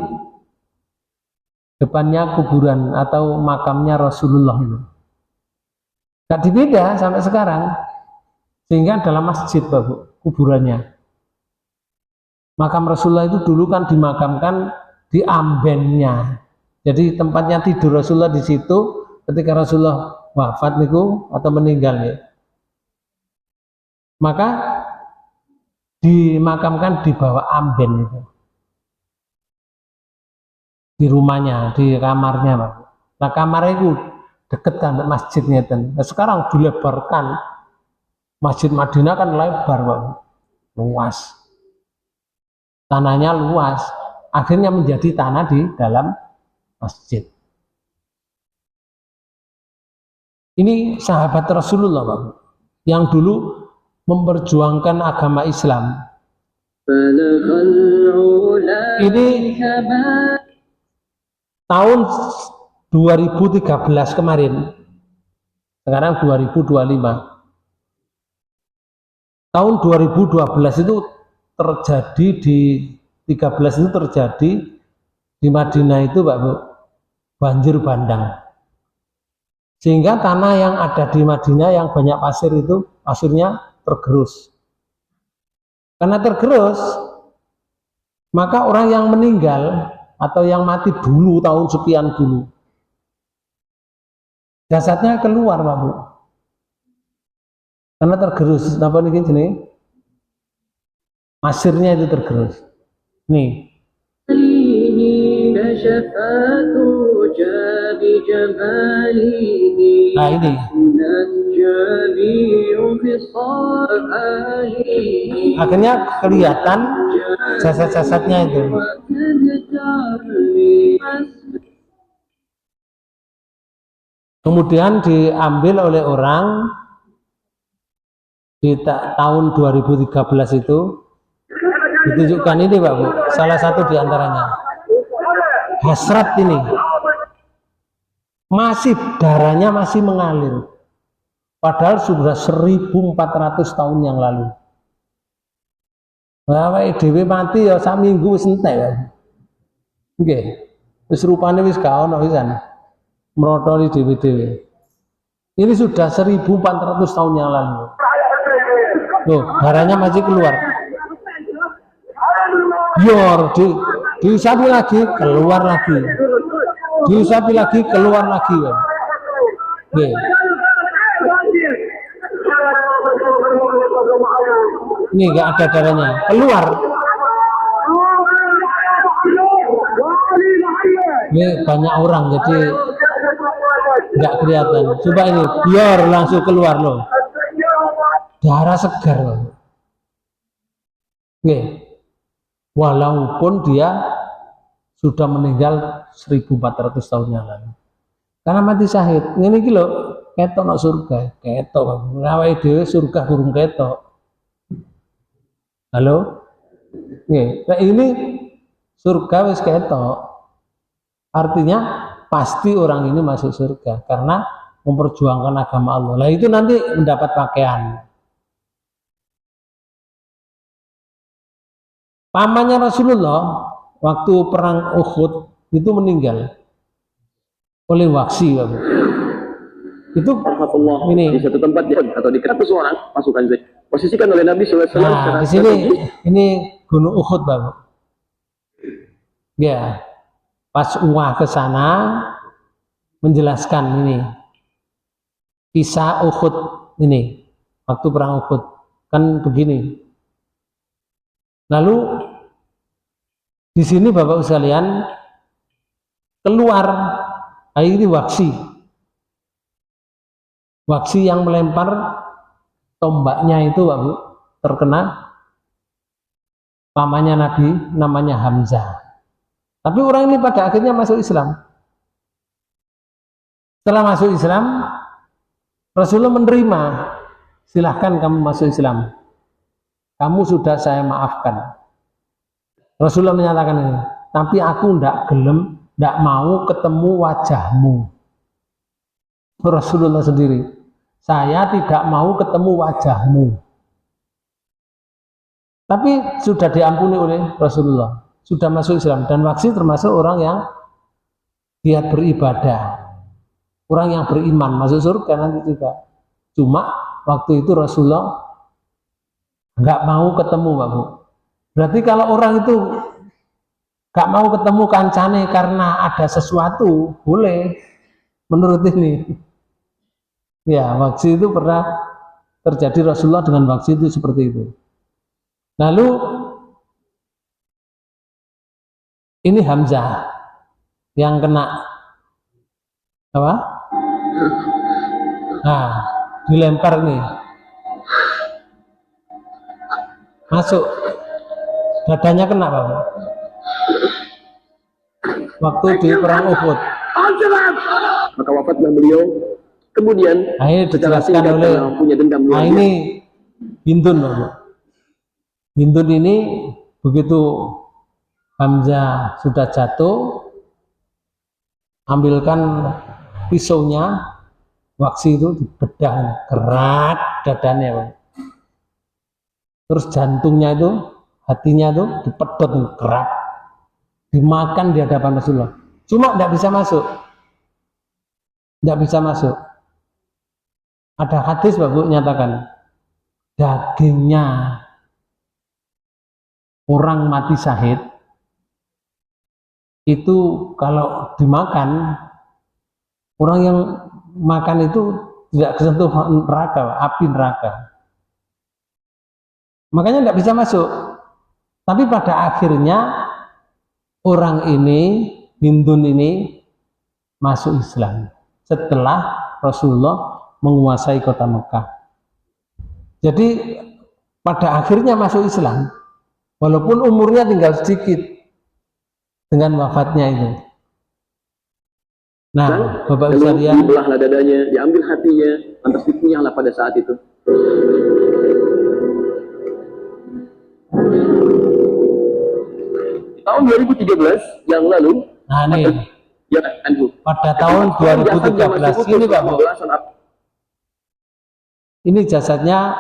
depannya kuburan atau makamnya Rasulullah itu nggak dipindah sampai sekarang, sehingga dalam masjid Bapak kuburannya. Makam Rasulullah itu dulu kan dimakamkan di ambennya, jadi tempatnya tidur Rasulullah di situ ketika Rasulullah wafat niku atau meninggal ya. Maka dimakamkan di bawah amben itu, di rumahnya, di kamarnya Pak. Nah kamarnya itu deket kan masjidnya dan nah, sekarang dilebarkan. Masjid Madinah kan lebar Pak, luas, tanahnya luas, akhirnya menjadi tanah di dalam masjid. Ini sahabat Rasulullah Pak, yang dulu memperjuangkan agama Islam. Ini tahun 2013 kemarin, sekarang 2025. Tahun 2012 itu terjadi di 13 itu terjadi di Madinah itu Pak Bu, banjir bandang. Sehingga tanah yang ada di Madinah yang banyak pasir itu pasirnya tergerus. Karena tergerus, maka orang yang meninggal atau yang mati dulu tahun sekian dulu, jasadnya keluar Pak Bu. Karena tergerus, apa nih gini? Pasirnya itu tergerus. Nih. Nah ini. Akhirnya kelihatan jasad-jasadnya itu. Kemudian diambil oleh orang di tahun 2013 itu ditunjukkan ini Pak Bu, salah satu diantaranya hasrat ini masih darahnya masih mengalir, padahal sudah 1400 tahun yang lalu. Nah, dhewe mati ya sak minggu wis entek ya. Nggih. Wis rupane wis gak ono pisan. Mrotoli dhewe-dhewe. Ini sudah 1400 tahun yang lalu. Loh, darahnya masih keluar. Yor, diusapi lagi, keluar lagi. Diusapi lagi, keluar lagi. Oke. Ini enggak ada darahnya, keluar. Ini banyak orang jadi enggak kelihatan. Coba ini, biar langsung keluar loh. Darah segar loh. Oke. Walaupun dia sudah meninggal 1400 tahun yang lalu. Karena mati syahid. Ini iki lho, ketok nang surga, ketok. Awake dhewe surga kurung ketok. Halo? Nggih, nah ini surga wis ketok. Artinya pasti orang ini masuk surga karena memperjuangkan agama Allah. Lah itu nanti mendapat pakaian. Pamannya Rasulullah waktu perang Uhud itu meninggal oleh Waksi. Itu ini di satu tempat atau di 100 orang pasukan Zaid posisikan oleh Nabi SAW. Nah, di sini ini Gunung Uhud, Bapak. Ya, pas Uwah ke sana menjelaskan ini kisah Uhud ini waktu perang Uhud kan begini. Lalu di sini Bapak sekalian keluar ini Waksi yang melempar tombaknya itu Pak Bu, terkena pamannya Nabi namanya Hamzah. Tapi orang ini pada akhirnya masuk Islam. Setelah masuk Islam, Rasulullah menerima, silahkan kamu masuk Islam. Kamu sudah saya maafkan. Rasulullah menyatakan ini, tapi aku ndak gelem, ndak mau ketemu wajahmu. Rasulullah sendiri, saya tidak mau ketemu wajahmu. Tapi sudah diampuni oleh Rasulullah, sudah masuk Islam. Dan Waksi termasuk orang yang giat beribadah, orang yang beriman, masuk surga nanti juga. Cuma waktu itu Rasulullah nggak mau ketemu, Pak Bu. Berarti kalau orang itu nggak mau ketemu kancane karena ada sesuatu, boleh menurut ini. Ya, Waksi itu pernah terjadi Rasulullah dengan Waksi itu seperti itu. Lalu ini Hamzah yang kena apa? Nah, dilempar nih. Masuk. Dadanya kena, Pak. Waktu di perang Uhud. Maka wafatlah beliau. Kemudian Nah, ini dijelaskan oleh punya dendam luar biasa. ini Hindun, Pak. Hindun ini begitu Hamzah sudah jatuh, ambilkan pisaunya, Waksi itu dibedah kerat dadanya, Pak. Terus jantungnya itu, hatinya itu dipedot kerat, dimakan di hadapan Rasulullah. Cuma tidak bisa masuk, tidak bisa masuk. Ada hadis Bapak nyatakan dagingnya orang mati syahid itu kalau dimakan, orang yang makan itu tidak kesentuh neraka, api neraka. Makanya tidak bisa masuk. Tapi pada akhirnya orang ini, Hindun ini masuk Islam setelah Rasulullah menguasai kota Mekah. Jadi pada akhirnya masuk Islam, walaupun umurnya tinggal sedikit dengan wafatnya itu. Nah, Bapak sekalian, dibelahlah dadanya, diambil hatinya, lantas dikunyahlah pada saat itu. Tahun 2013 yang lalu, Nah nih, ya Andrew, pada tahun 2013 ini Pak Bu, ini jasadnya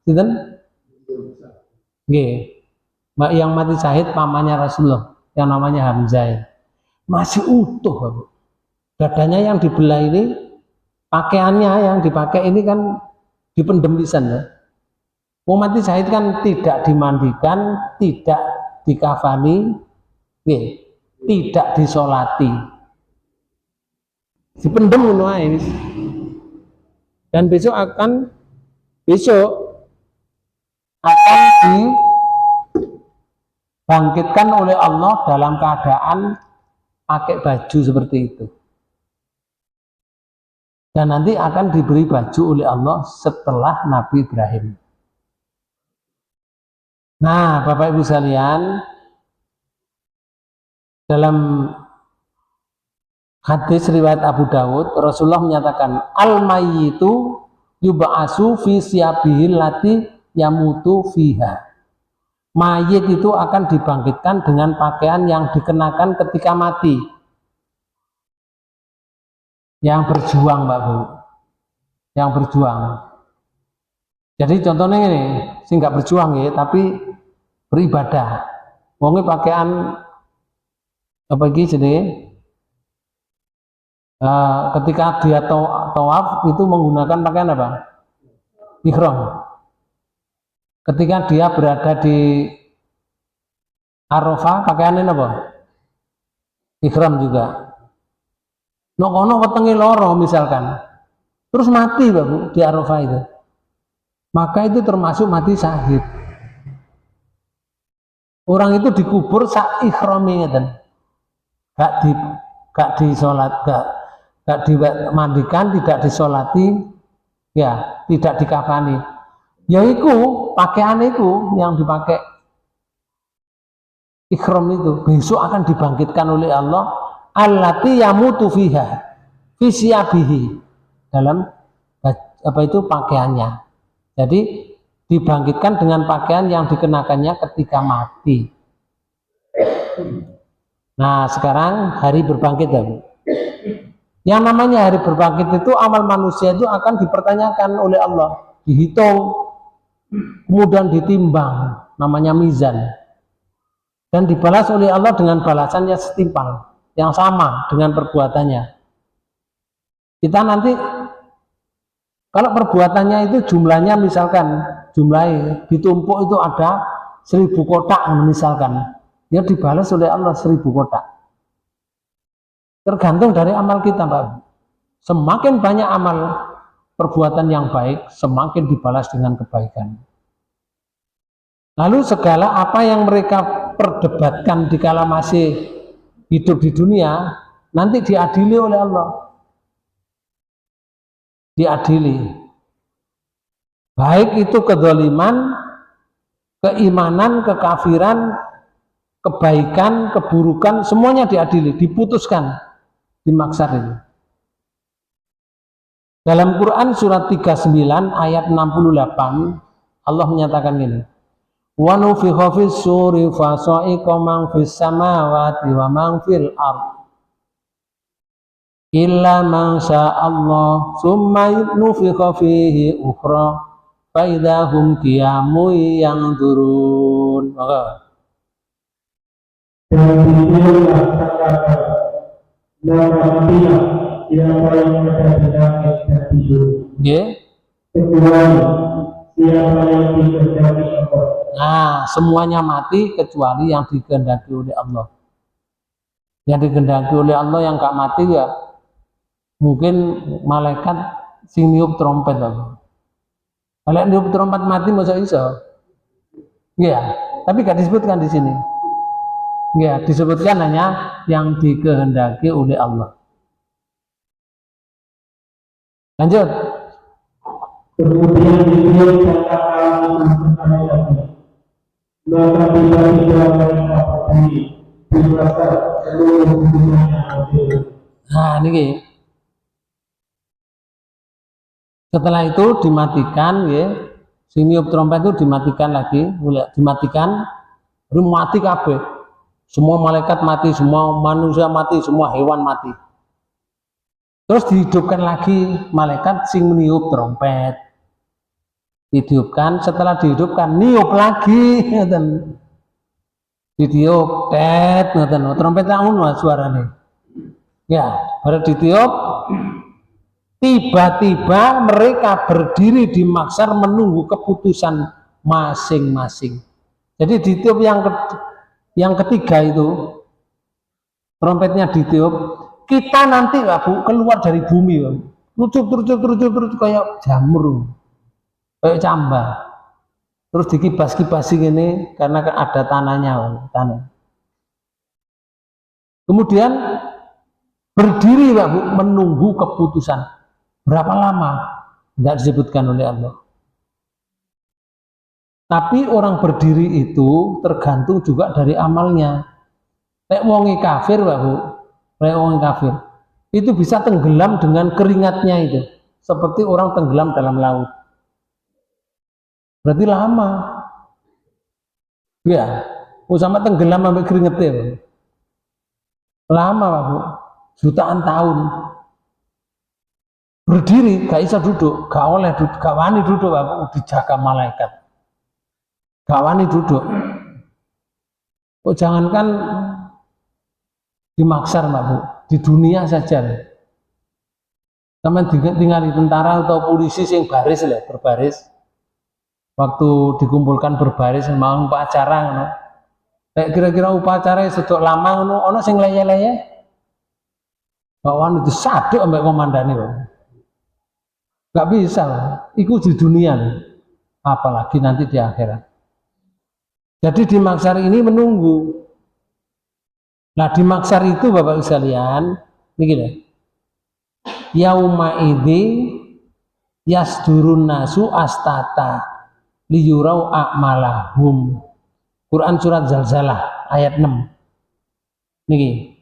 sinten? Nggih. Mbak yang mati syahid pamannya Rasulullah yang namanya Hamzah. Masih utuh Pak Bu. Dadanya yang dibelah ini, pakaiannya yang dipakai ini kan dipendem pisan ya. Wong mati syahid kan tidak dimandikan, tidak dikafani, tidak disolati, dipendem ngono ae. Dan besok akan dibangkitkan oleh Allah dalam keadaan pakai baju seperti itu. Dan nanti akan diberi baju oleh Allah setelah Nabi Ibrahim. Nah, Bapak Ibu sekalian, dalam hadis riwayat Abu Dawud, Rasulullah menyatakan al-mayyitu yub'asu fi siyabihi lati yamutu fiha. Mayit itu akan dibangkitkan dengan pakaian yang dikenakan ketika mati. Yang berjuang, Mbak Bu. Yang berjuang. Jadi contohnya ini, sih nggak berjuang ya, tapi beribadah. Wongnya pakaian apa jadi ketika dia tawaf itu menggunakan pakaian apa? Ihram. Ketika dia berada di Arafah pakaiannya apa? Ihram juga. Nokono wetenge loro misalkan, terus mati Bapak di Arafah itu, maka itu termasuk mati syahid. Orang itu dikubur sak ihrami ngeten. Gak disolat, gak dimandikan, tidak disolati, ya, tidak dikafani. Yaitu pakaian itu yang dipakai ihram itu besok akan dibangkitkan oleh Allah allati yamutu fiha fi siyabihi, dalam apa itu pakaiannya. Jadi dibangkitkan dengan pakaian yang dikenakannya ketika mati. Nah, sekarang hari berbangkit ya, Bu. Yang namanya hari berbangkit itu amal manusia itu akan dipertanyakan oleh Allah, dihitung, kemudian ditimbang, namanya mizan, dan dibalas oleh Allah dengan balasan yang setimpal, yang sama dengan perbuatannya. Kita nanti kalau perbuatannya itu jumlahnya misalkan jumlahnya ditumpuk itu ada 1000 kotak misalkan, ya dibalas oleh Allah 1000 kotak. Tergantung dari amal kita, Pak. Semakin banyak amal perbuatan yang baik, semakin dibalas dengan kebaikan. Lalu segala apa yang mereka perdebatkan dikala masih hidup di dunia, nanti diadili oleh Allah. Diadili. Baik itu kedzaliman, keimanan, kekafiran, kebaikan, keburukan, semuanya diadili, diputuskan di maksar itu. Dalam Quran surat 39 ayat 68 Allah menyatakan ini, wa nufikha fis suri fa sa'iqa man fis samawati wa man fil ard illa man Allah summa nufikha fihi ukhra fa idahum qiyamun yanzurun. Maka dan ditiuplah sangkakala maka tidak siapa yang ada di langit dan di bumi, kecuali siapa yang dikehendaki Allah. Nah, semuanya mati kecuali yang dikehendaki oleh Allah. Yang dikehendaki oleh Allah yang gak mati ya mungkin malaikat sing niup trompet apa. Kalau niup trompet mati masa iso? Iya, tapi gak disebutkan di sini. Ya, disebutkan hanya yang dikehendaki oleh Allah. Lanjut. Kemudian ditiupkan alam bersama lagi, maka tiba-tiba mereka berdiri di dasar seluruh dunia yang. Nah, ini. Setelah itu dimatikan, ya, Sing niup trompet itu dimatikan lagi, mulai dimatikan, baru mati kabeh. Semua malaikat mati, semua manusia mati, semua hewan mati. Terus dihidupkan lagi malaikat sing meniup trompet. Dihidupkan, setelah dihidupkan niup lagi, ngoten. Ditiup, tet, ngoten. Trompet ngono suarane. Ya, baru ditiup. Tiba-tiba mereka berdiri di maksar menunggu keputusan masing-masing. Jadi ditiup yang ketiga itu, trompetnya ditiup, kita nanti keluar dari bumi, rucuk kayak jamur, kayak cambah. Terus dikibas-kibasi ini karena ada tanahnya, tanah. Kemudian berdiri menunggu keputusan. Berapa lama? Tidak disebutkan oleh Allah. Tapi orang berdiri itu tergantung juga dari amalnya. Lek wongi kafir, lek wongi kafir, itu bisa tenggelam dengan keringatnya itu, seperti orang tenggelam dalam laut. Berarti lama. Ya, sama tenggelam sampai keringetnya. Lama, jutaan tahun. Berdiri, gak bisa duduk, gak oleh duduk, gak wani duduk, dijaga malaikat. Gak wani duduk. Oh, jangankan di maksar, di dunia saja. Sama tinggal di tentara atau polisi yang baris lah, berbaris. Waktu dikumpulkan berbaris mau upacara, no. Kira-kira upacara sedok lama, no, ono sing leye-leye. Bawan itu saduk ambek komandane, gak bisa, ikut di dunia, apalagi nanti di akhirat. Jadi di maksar ini menunggu. Nah di maksar itu Bapak sekalian, ini gini, yauma idzi yasdurun nasu astata liyurau a'malahum. Quran surat Zalzalah ayat 6. Niki.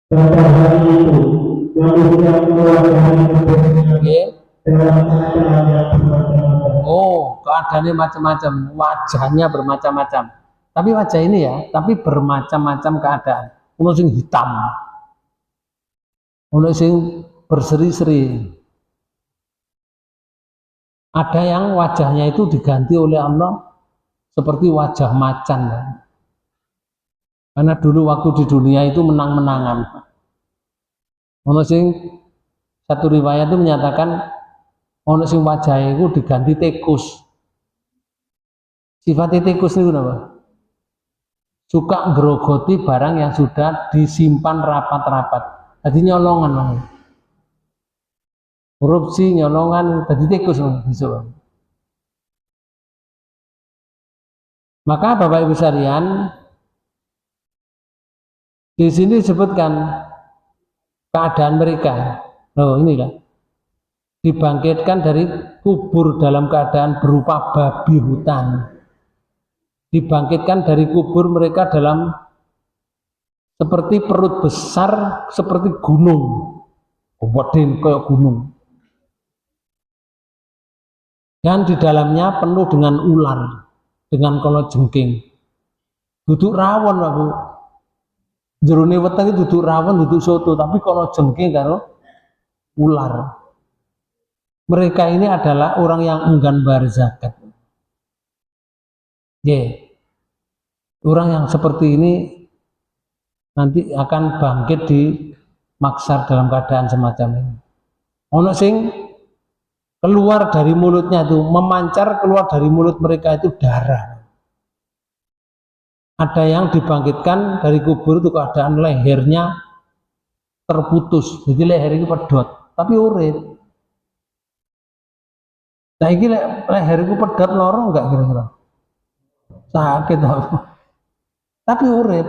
Pada hari itu, manusia keluar dari Nggih. dalam keadaan yang bermacam-macam. Oh, keadaannya macam-macam, wajahnya bermacam-macam. Tapi wajah ini ya, tapi bermacam-macam keadaan. Ono sing hitam, ono sing berseri-seri. Ada yang wajahnya itu diganti oleh Allah seperti wajah macan. Karena dulu waktu di dunia itu menang-menangan. Ono sing satu riwayat itu menyatakan ono sing wajahnya itu diganti tikus. Sifat tikus itu apa? Suka ngerogoti barang yang sudah disimpan rapat-rapat. Jadi nyolongan, korupsi, nyolongan, jadi tikus gitu. Maka Bapak Ibu sekalian, di sini disebutkan keadaan mereka. Oh inilah dibangkitkan dari kubur dalam keadaan berupa babi hutan. Dibangkitkan dari kubur mereka dalam seperti perut besar, seperti gunung, gede kayak gunung. Dan di dalamnya penuh dengan ular, dengan kalajengking. Duduk rawon, Bu. Jerone wetenge duduk rawon, duduk soto, tapi kalajengking karo ular. Mereka ini adalah orang yang enggan bayar zakat. Orang yang seperti ini nanti akan bangkit di maksar dalam keadaan semacam ini. Ono sing keluar dari mulutnya itu, memancar keluar dari mulut mereka itu darah. Ada yang dibangkitkan dari kubur itu keadaan lehernya terputus, jadi leher itu pedot, tapi urip. Nah ini leher itu pedot loro enggak kira-kira? Sakit tapi urip.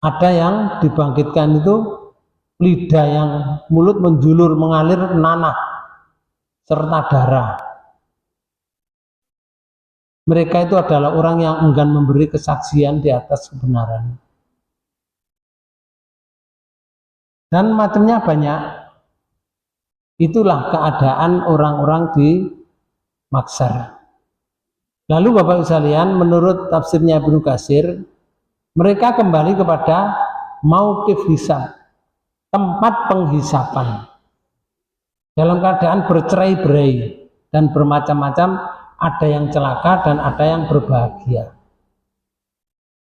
Ada yang dibangkitkan itu lidah yang mulut menjulur mengalir nanah serta darah. Mereka itu adalah orang yang enggan memberi kesaksian di atas kebenaran. Dan macamnya banyak. Itulah keadaan orang-orang di Maksar. Lalu Bapak Ibu sekalian, menurut tafsirnya Ibnu Katsir, mereka kembali kepada mauqif hisab, tempat penghisapan, dalam keadaan bercerai-berai dan bermacam-macam, ada yang celaka dan ada yang berbahagia.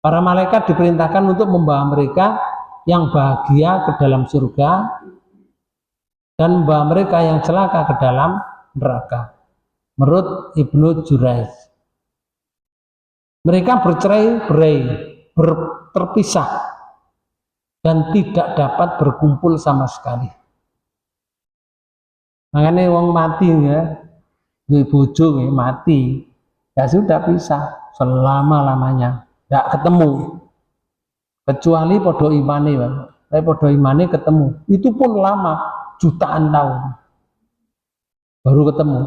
Para malaikat diperintahkan untuk membawa mereka yang bahagia ke dalam surga dan membawa mereka yang celaka ke dalam neraka. Menurut Ibnu Jurayj, mereka bercerai-berai, terpisah dan tidak dapat berkumpul sama sekali. Makanya wong mati ya, di bojo mati, ya sudah pisah selama-lamanya, tidak ketemu. Kecuali podo imane, tapi podo imane ketemu, itu pun lama, jutaan tahun baru ketemu.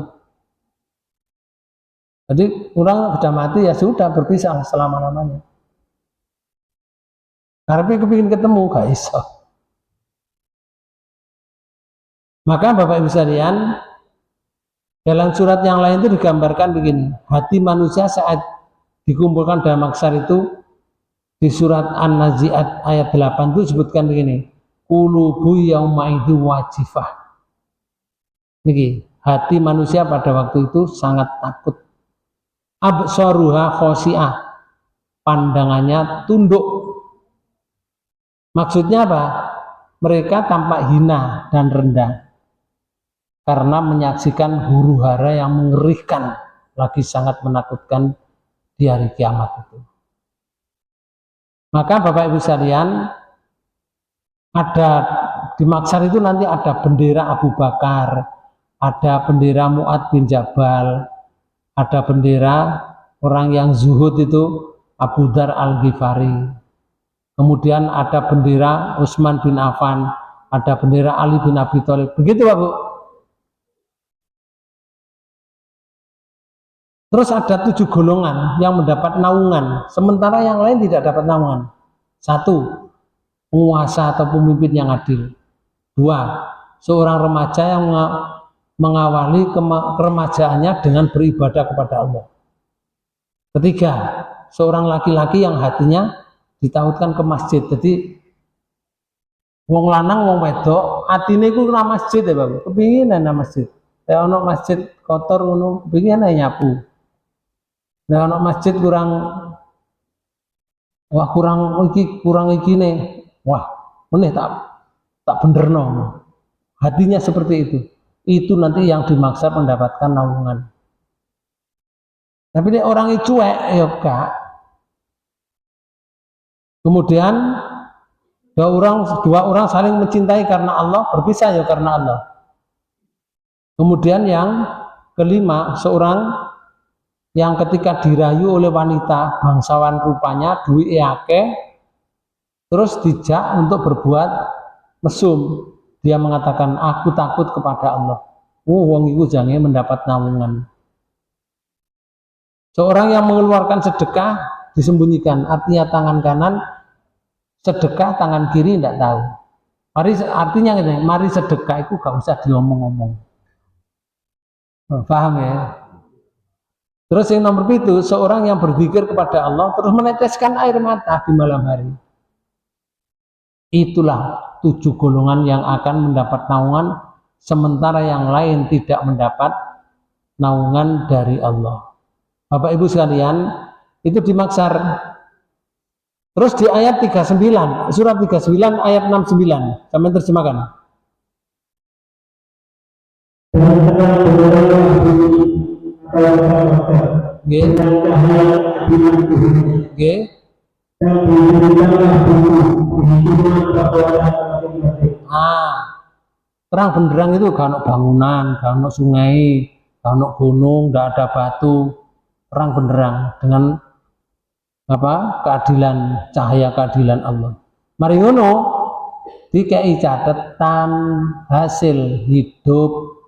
Jadi orang sudah mati ya sudah berpisah selama-lamanya. Karena kepingin ketemu gak iso. Maka Bapak Ibu sekalian, dalam surat yang lain itu digambarkan begini, hati manusia saat dikumpulkan dalam maksar itu, di surat An-Nazi'at ayat 8 itu disebutkan begini, qulubu yauma'idzi wajifah. Niki, hati manusia pada waktu itu sangat takut. Absaruha khosi'ah, pandangannya tunduk. Maksudnya apa? Mereka tampak hina dan rendah karena menyaksikan huru hara yang mengerikan, lagi sangat menakutkan di hari kiamat itu. Maka Bapak Ibu sekalian, ada di Maksar itu nanti ada bendera Abu Bakar, ada bendera Mu'ad bin Jabal, ada bendera orang yang zuhud itu Abu Dzar Al-Ghifari, kemudian ada bendera Utsman bin Affan, ada bendera Ali bin Abi Thalib. Begitu Pak Bu. Terus ada 7 golongan yang mendapat naungan, sementara yang lain tidak dapat naungan. 1, penguasa atau pemimpin yang adil. 2, seorang remaja yang mengawali keremajaannya dengan beribadah kepada Allah. 3, seorang laki-laki yang hatinya ditautkan ke masjid. Jadi wong lanang wong wedok atine iku ora masjid ya Bapak. Kepingin ana masjid. Nek ana masjid kotor ngono, kepingin ana nyapu. Nek ana masjid kurang iki nih. Wah, meneh tak benerno. Hatinya seperti itu. Itu nanti yang dimaksud mendapatkan naungan. Tapi nek orang itu cuek ya Kak. Kemudian dua orang saling mencintai karena Allah, berpisah ya karena Allah. Kemudian yang kelima, seorang yang ketika dirayu oleh wanita bangsawan rupanya, duit akeh, terus dijak untuk berbuat mesum. Dia mengatakan, aku takut kepada Allah. Wong iku jange mendapat naungan. Seorang yang mengeluarkan sedekah disembunyikan, artinya tangan kanan sedekah, tangan kiri tidak tahu. Artinya mari sedekah itu gak usah diomong-omong. Paham ya? Terus yang nomor 7, seorang yang berzikir kepada Allah terus meneteskan air mata di malam hari. Itulah 7 golongan yang akan mendapat naungan, sementara yang lain tidak mendapat naungan dari Allah. Bapak Ibu sekalian, itu di Maksar. Terus di ayat 39, surat 39 ayat 69, sampai terjemahkan. Terang benderang itu gak ada bangunan, gak ada sungai, gak ada gunung, gak ada batu. Terang benderang dengan apa? Keadilan, cahaya keadilan Allah. Mari ngono dikai catatan hasil hidup.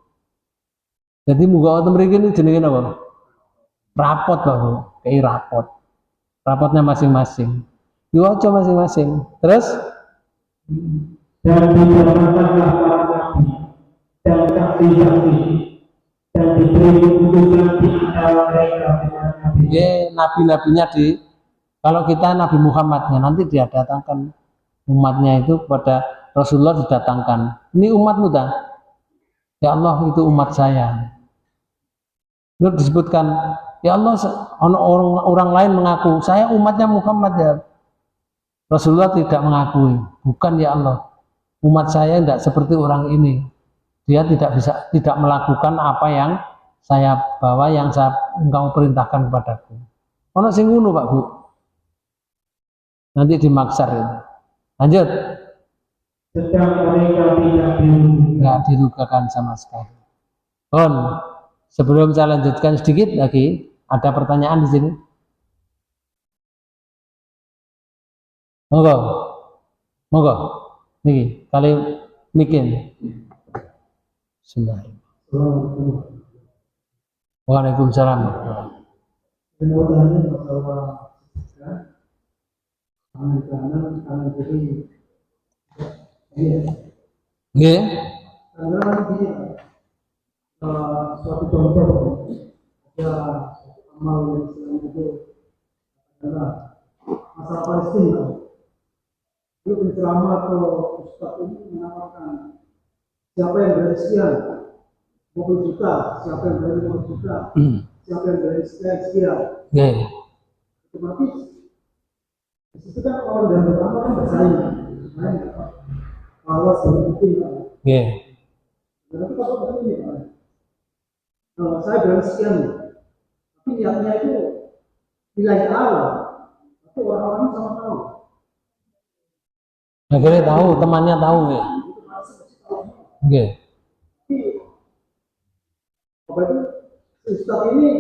Jadi muga wonten mriki niku jenenge apa? Rapot Pak, kayak rapot. Rapotnya masing-masing. Diwaca masing-masing. Terus dan dijalankanlah para nabi dan saksi-saksi dan diberi keputusan di antara mereka dengan nabi. Nabi-nabinya kalau kita Nabi Muhammadnya nanti dia datangkan umatnya itu kepada Rasulullah, didatangkan, ini umatmu dah, ya Allah itu umat saya. Lalu disebutkan, ya Allah orang lain mengaku saya umatnya Muhammad ya. Rasulullah tidak mengakui, bukan ya Allah, umat saya tidak seperti orang ini, dia tidak melakukan apa yang saya bawa, yang engkau perintahkan kepadaku. Ono sing ngono Pak Bu, nanti di Maksar itu. Lanjut. Sedang mereka tidak dirugikan sama sekali. Sebelum saya lanjutkan sedikit lagi, ada pertanyaan di sini. Monggo. Niki kali mikin. Bismillahirrahmanirrahim. Waalaikumsalam. Kemudian masalah tangan kanan, tangan kiri. Nggih. Karena begini, suatu contoh ada amal yang Islam itu adalah masalah Palestina. Itu penceramah atau ustaz ini menawarkan siapa yang dari sekian 20 juta, siapa yang dari 50 juta, siapa yang dari sekian. Otomatis itu kan orang dari pertama kan bersaing. Allah mungkin. Berarti kalau begini Pak, saya berani sekian, tapi niatnya itu wilayah Allah, tapi orang-orang sama tahu. Akhirnya tahu, temannya tahu ya. Tapi apa itu? Ustaz ini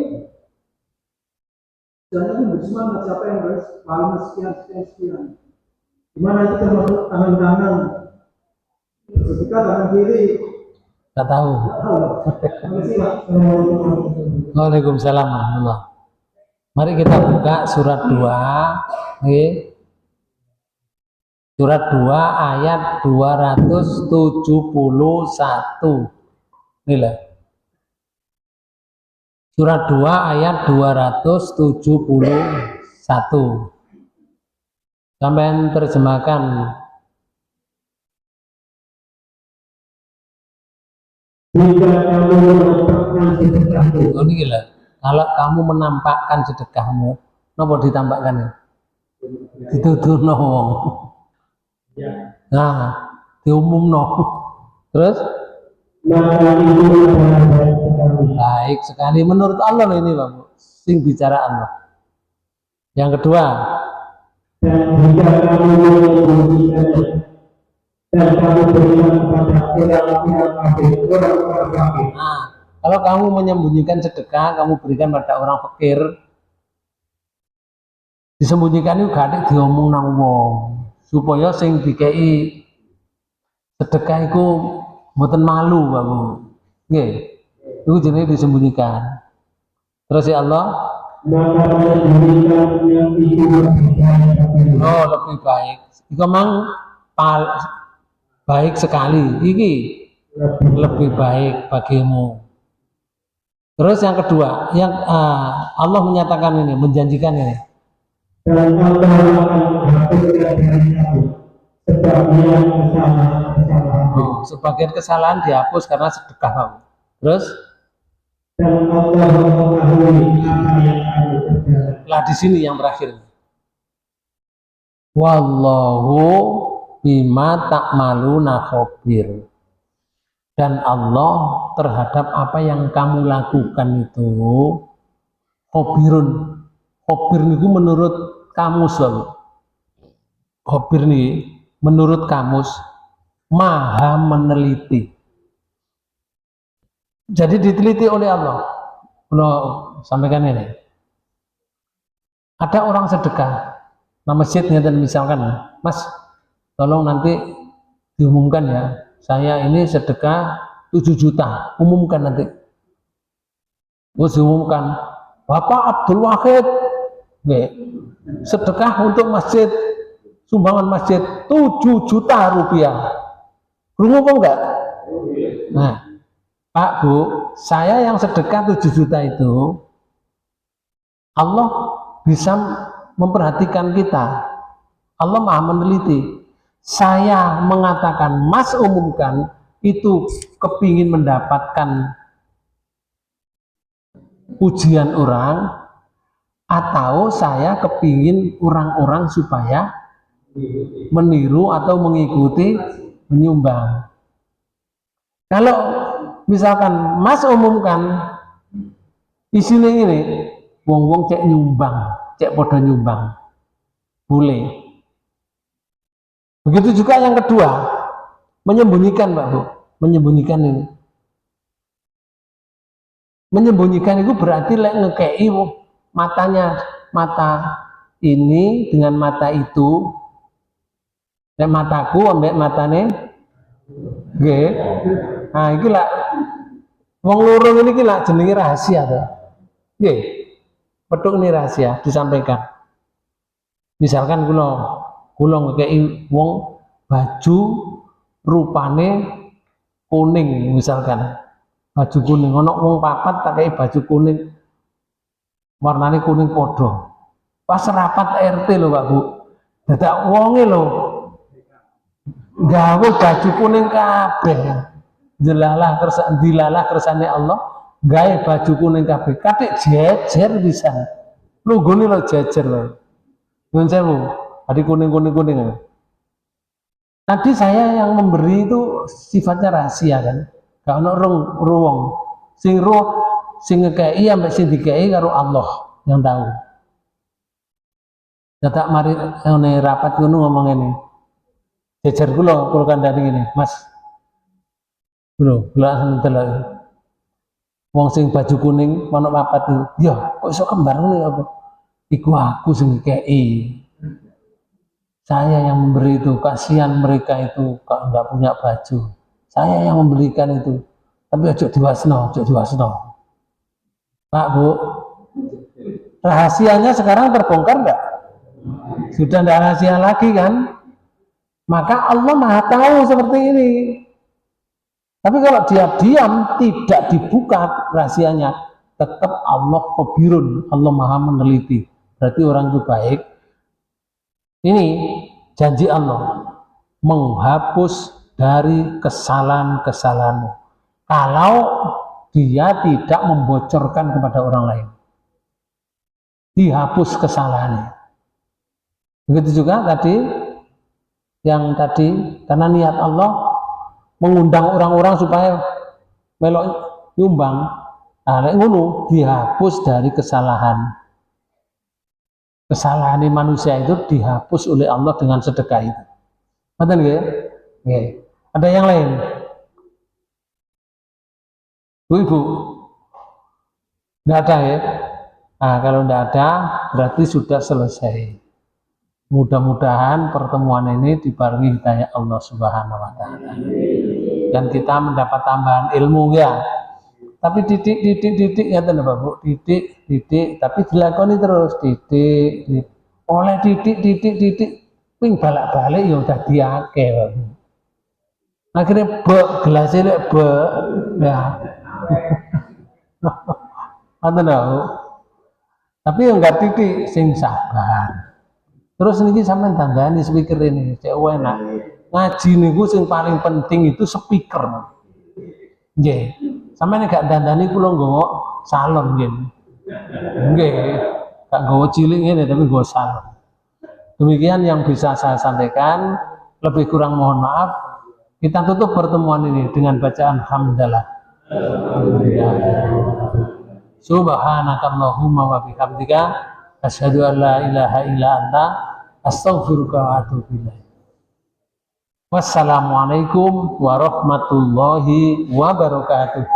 jangan bersemangat siapa yang harus paling sekian. Gimana itu termasuk tangan kanan? Ketika tangan kiri nggak tahu. Waalaikumsalam warahmatullahi. Mari kita buka surat 2. Surat 2 ayat 271. Inilah. Surat 2 ayat 271. Sampai terjemahkan. Ini gila. Kalau kamu menampakkan sedekahmu, nopo ditampakkan ya? Ditutur wong. Nah, diumum Terus? Baik sekali menurut Allah loh ini Bapak. Sing bicara Allah. Yang kedua. Dan jika kamu menyembunyikannya dan kamu berikan kepada orang-orang kafir. Nah, kalau kamu menyembunyikan sedekah, kamu berikan pada orang fakir, disembunyikan itu gak diomong nang wong, supaya sing dikei sedekah itu mboten malu Bapak. Nggih. Itu jenenge disembunyikan. Terus ya Allah, lebih baik. Iku mang baik sekali. Iki lebih baik bagimu. Terus yang kedua, yang Allah menyatakan ini, menjanjikan ini. Dan Allah akan menghapuskan dari kamu sebagian kesalahan. Sebagian kesalahan dihapus karena sedekah kamu. Terus? Dan Allah mengetahui apa yang kamu kerjakan. Lah di sini yang terakhir. Wallahu bima ta'maluna khabir. Dan Allah terhadap apa yang kamu lakukan itu khabirun. Khabir niku menurut kamus lalu. Khabir nih menurut kamus maha meneliti. Jadi diteliti oleh Allah. Sampaikan ini. Ada orang sedekah, nah masjidnya dan misalkan, Mas, tolong nanti diumumkan ya, saya ini sedekah 7 juta, umumkan nanti. Terus diumumkan, Bapak Abdul Wahid, sedekah untuk masjid, sumbangan masjid 7 juta rupiah. Rungu apa enggak? Nah, Pak Bu, saya yang sedekah 7 juta itu, Allah bisa memperhatikan kita. Allah maha meneliti. Saya mengatakan, Mas umumkan, itu kepingin mendapatkan pujian orang, atau saya kepingin orang-orang supaya meniru atau mengikuti menyumbang. Kalau misalkan Mas umumkan, isinya ini, wong-wong cek nyumbang, cek podo nyumbang, boleh. Begitu juga yang kedua, menyembunyikan Pak Bu, menyembunyikan ini. Menyembunyikan itu berarti lek ngekei matanya, mata ini dengan mata itu, lek mataku ambek matane, nggih. Nah, iki lah wong loro ini iki lah jenenge rahasia to. Nggih. Petuk ini rahasia disampaikan. Misalkan kula ngekei wong baju rupane kuning misalkan. Baju kuning, ono wong papat tak kei baju kuning. Warnane kuning podo. Pas rapat RT lho Pak Bu. Dadak wonge lho gawe baju kuning kabeh. Dilalah kersane Allah, gawe baju kuning kabeh. Katik jejer pisan. Lunggone lho jejer lho. Nyuwun sewu, tadi kuning. Tadi saya yang memberi itu sifatnya rahasia kan. Gak ono ruwong. Sing ngekei ambek sing dikei karo Allah yang tahu. Dadak mari ngene rapat ngono ngomong ngene. Jejer kula kandhani ngene, Mas. Kula langsung delok. Wong sing baju kuning ono papat itu. Ya, kok iso kembar ngene apa? Iku aku sing ngekei. Saya yang memberi itu, kasihan mereka itu kalau nggak punya baju. Saya yang membelikan itu. Tapi ojo diwasno. Pak Bu, rahasianya sekarang terbongkar enggak? Sudah enggak rahasia lagi kan? Maka Allah Maha tahu seperti ini. Tapi kalau dia diam, tidak dibuka rahasianya, tetap Allah khabirun, Allah Maha meneliti. Berarti orang itu baik. Ini janji Allah menghapus dari kesalahan-kesalahanmu kalau dia tidak membocorkan kepada orang lain, dihapus kesalahannya. Begitu juga tadi karena niat Allah mengundang orang-orang supaya melok nyumbang, nah ngono dihapus dari kesalahan manusia itu dihapus oleh Allah dengan sedekah itu. Betul nggih? Nggih. Ada yang lain? Bu Ibu? Nggak ada ya? Nah, kalau nggak ada berarti sudah selesai. Mudah-mudahan pertemuan ini dibarengi hidayah Allah Subhanahu wa taala. Dan kita mendapat tambahan ilmu ya. Tapi didik ya Bapak Bu, didik, tapi dilakoni terus didik. Oleh didik, ping balak-balik ya udah diake. Akhirnya gelasnya ya. Tapi yang enggak didik sing sabar. Terus niki sampean tandani speaker ini, cek enak. Ngaji niku sing paling penting itu speaker. Nggih. Sampeyan gak dandani kula nggawa salon nggih. Nggih. Gak nggawa cilik ngene tapi nggawa salon. Demikian yang bisa saya sampaikan, lebih kurang mohon maaf. Kita tutup pertemuan ini dengan bacaan hamdalah. Subhanakallahumma wa bihamdika asyhadu an la ilaha illa anta astaghfiruka wa atubu ilaik. Wassalamualaikum warahmatullahi wabarakatuh.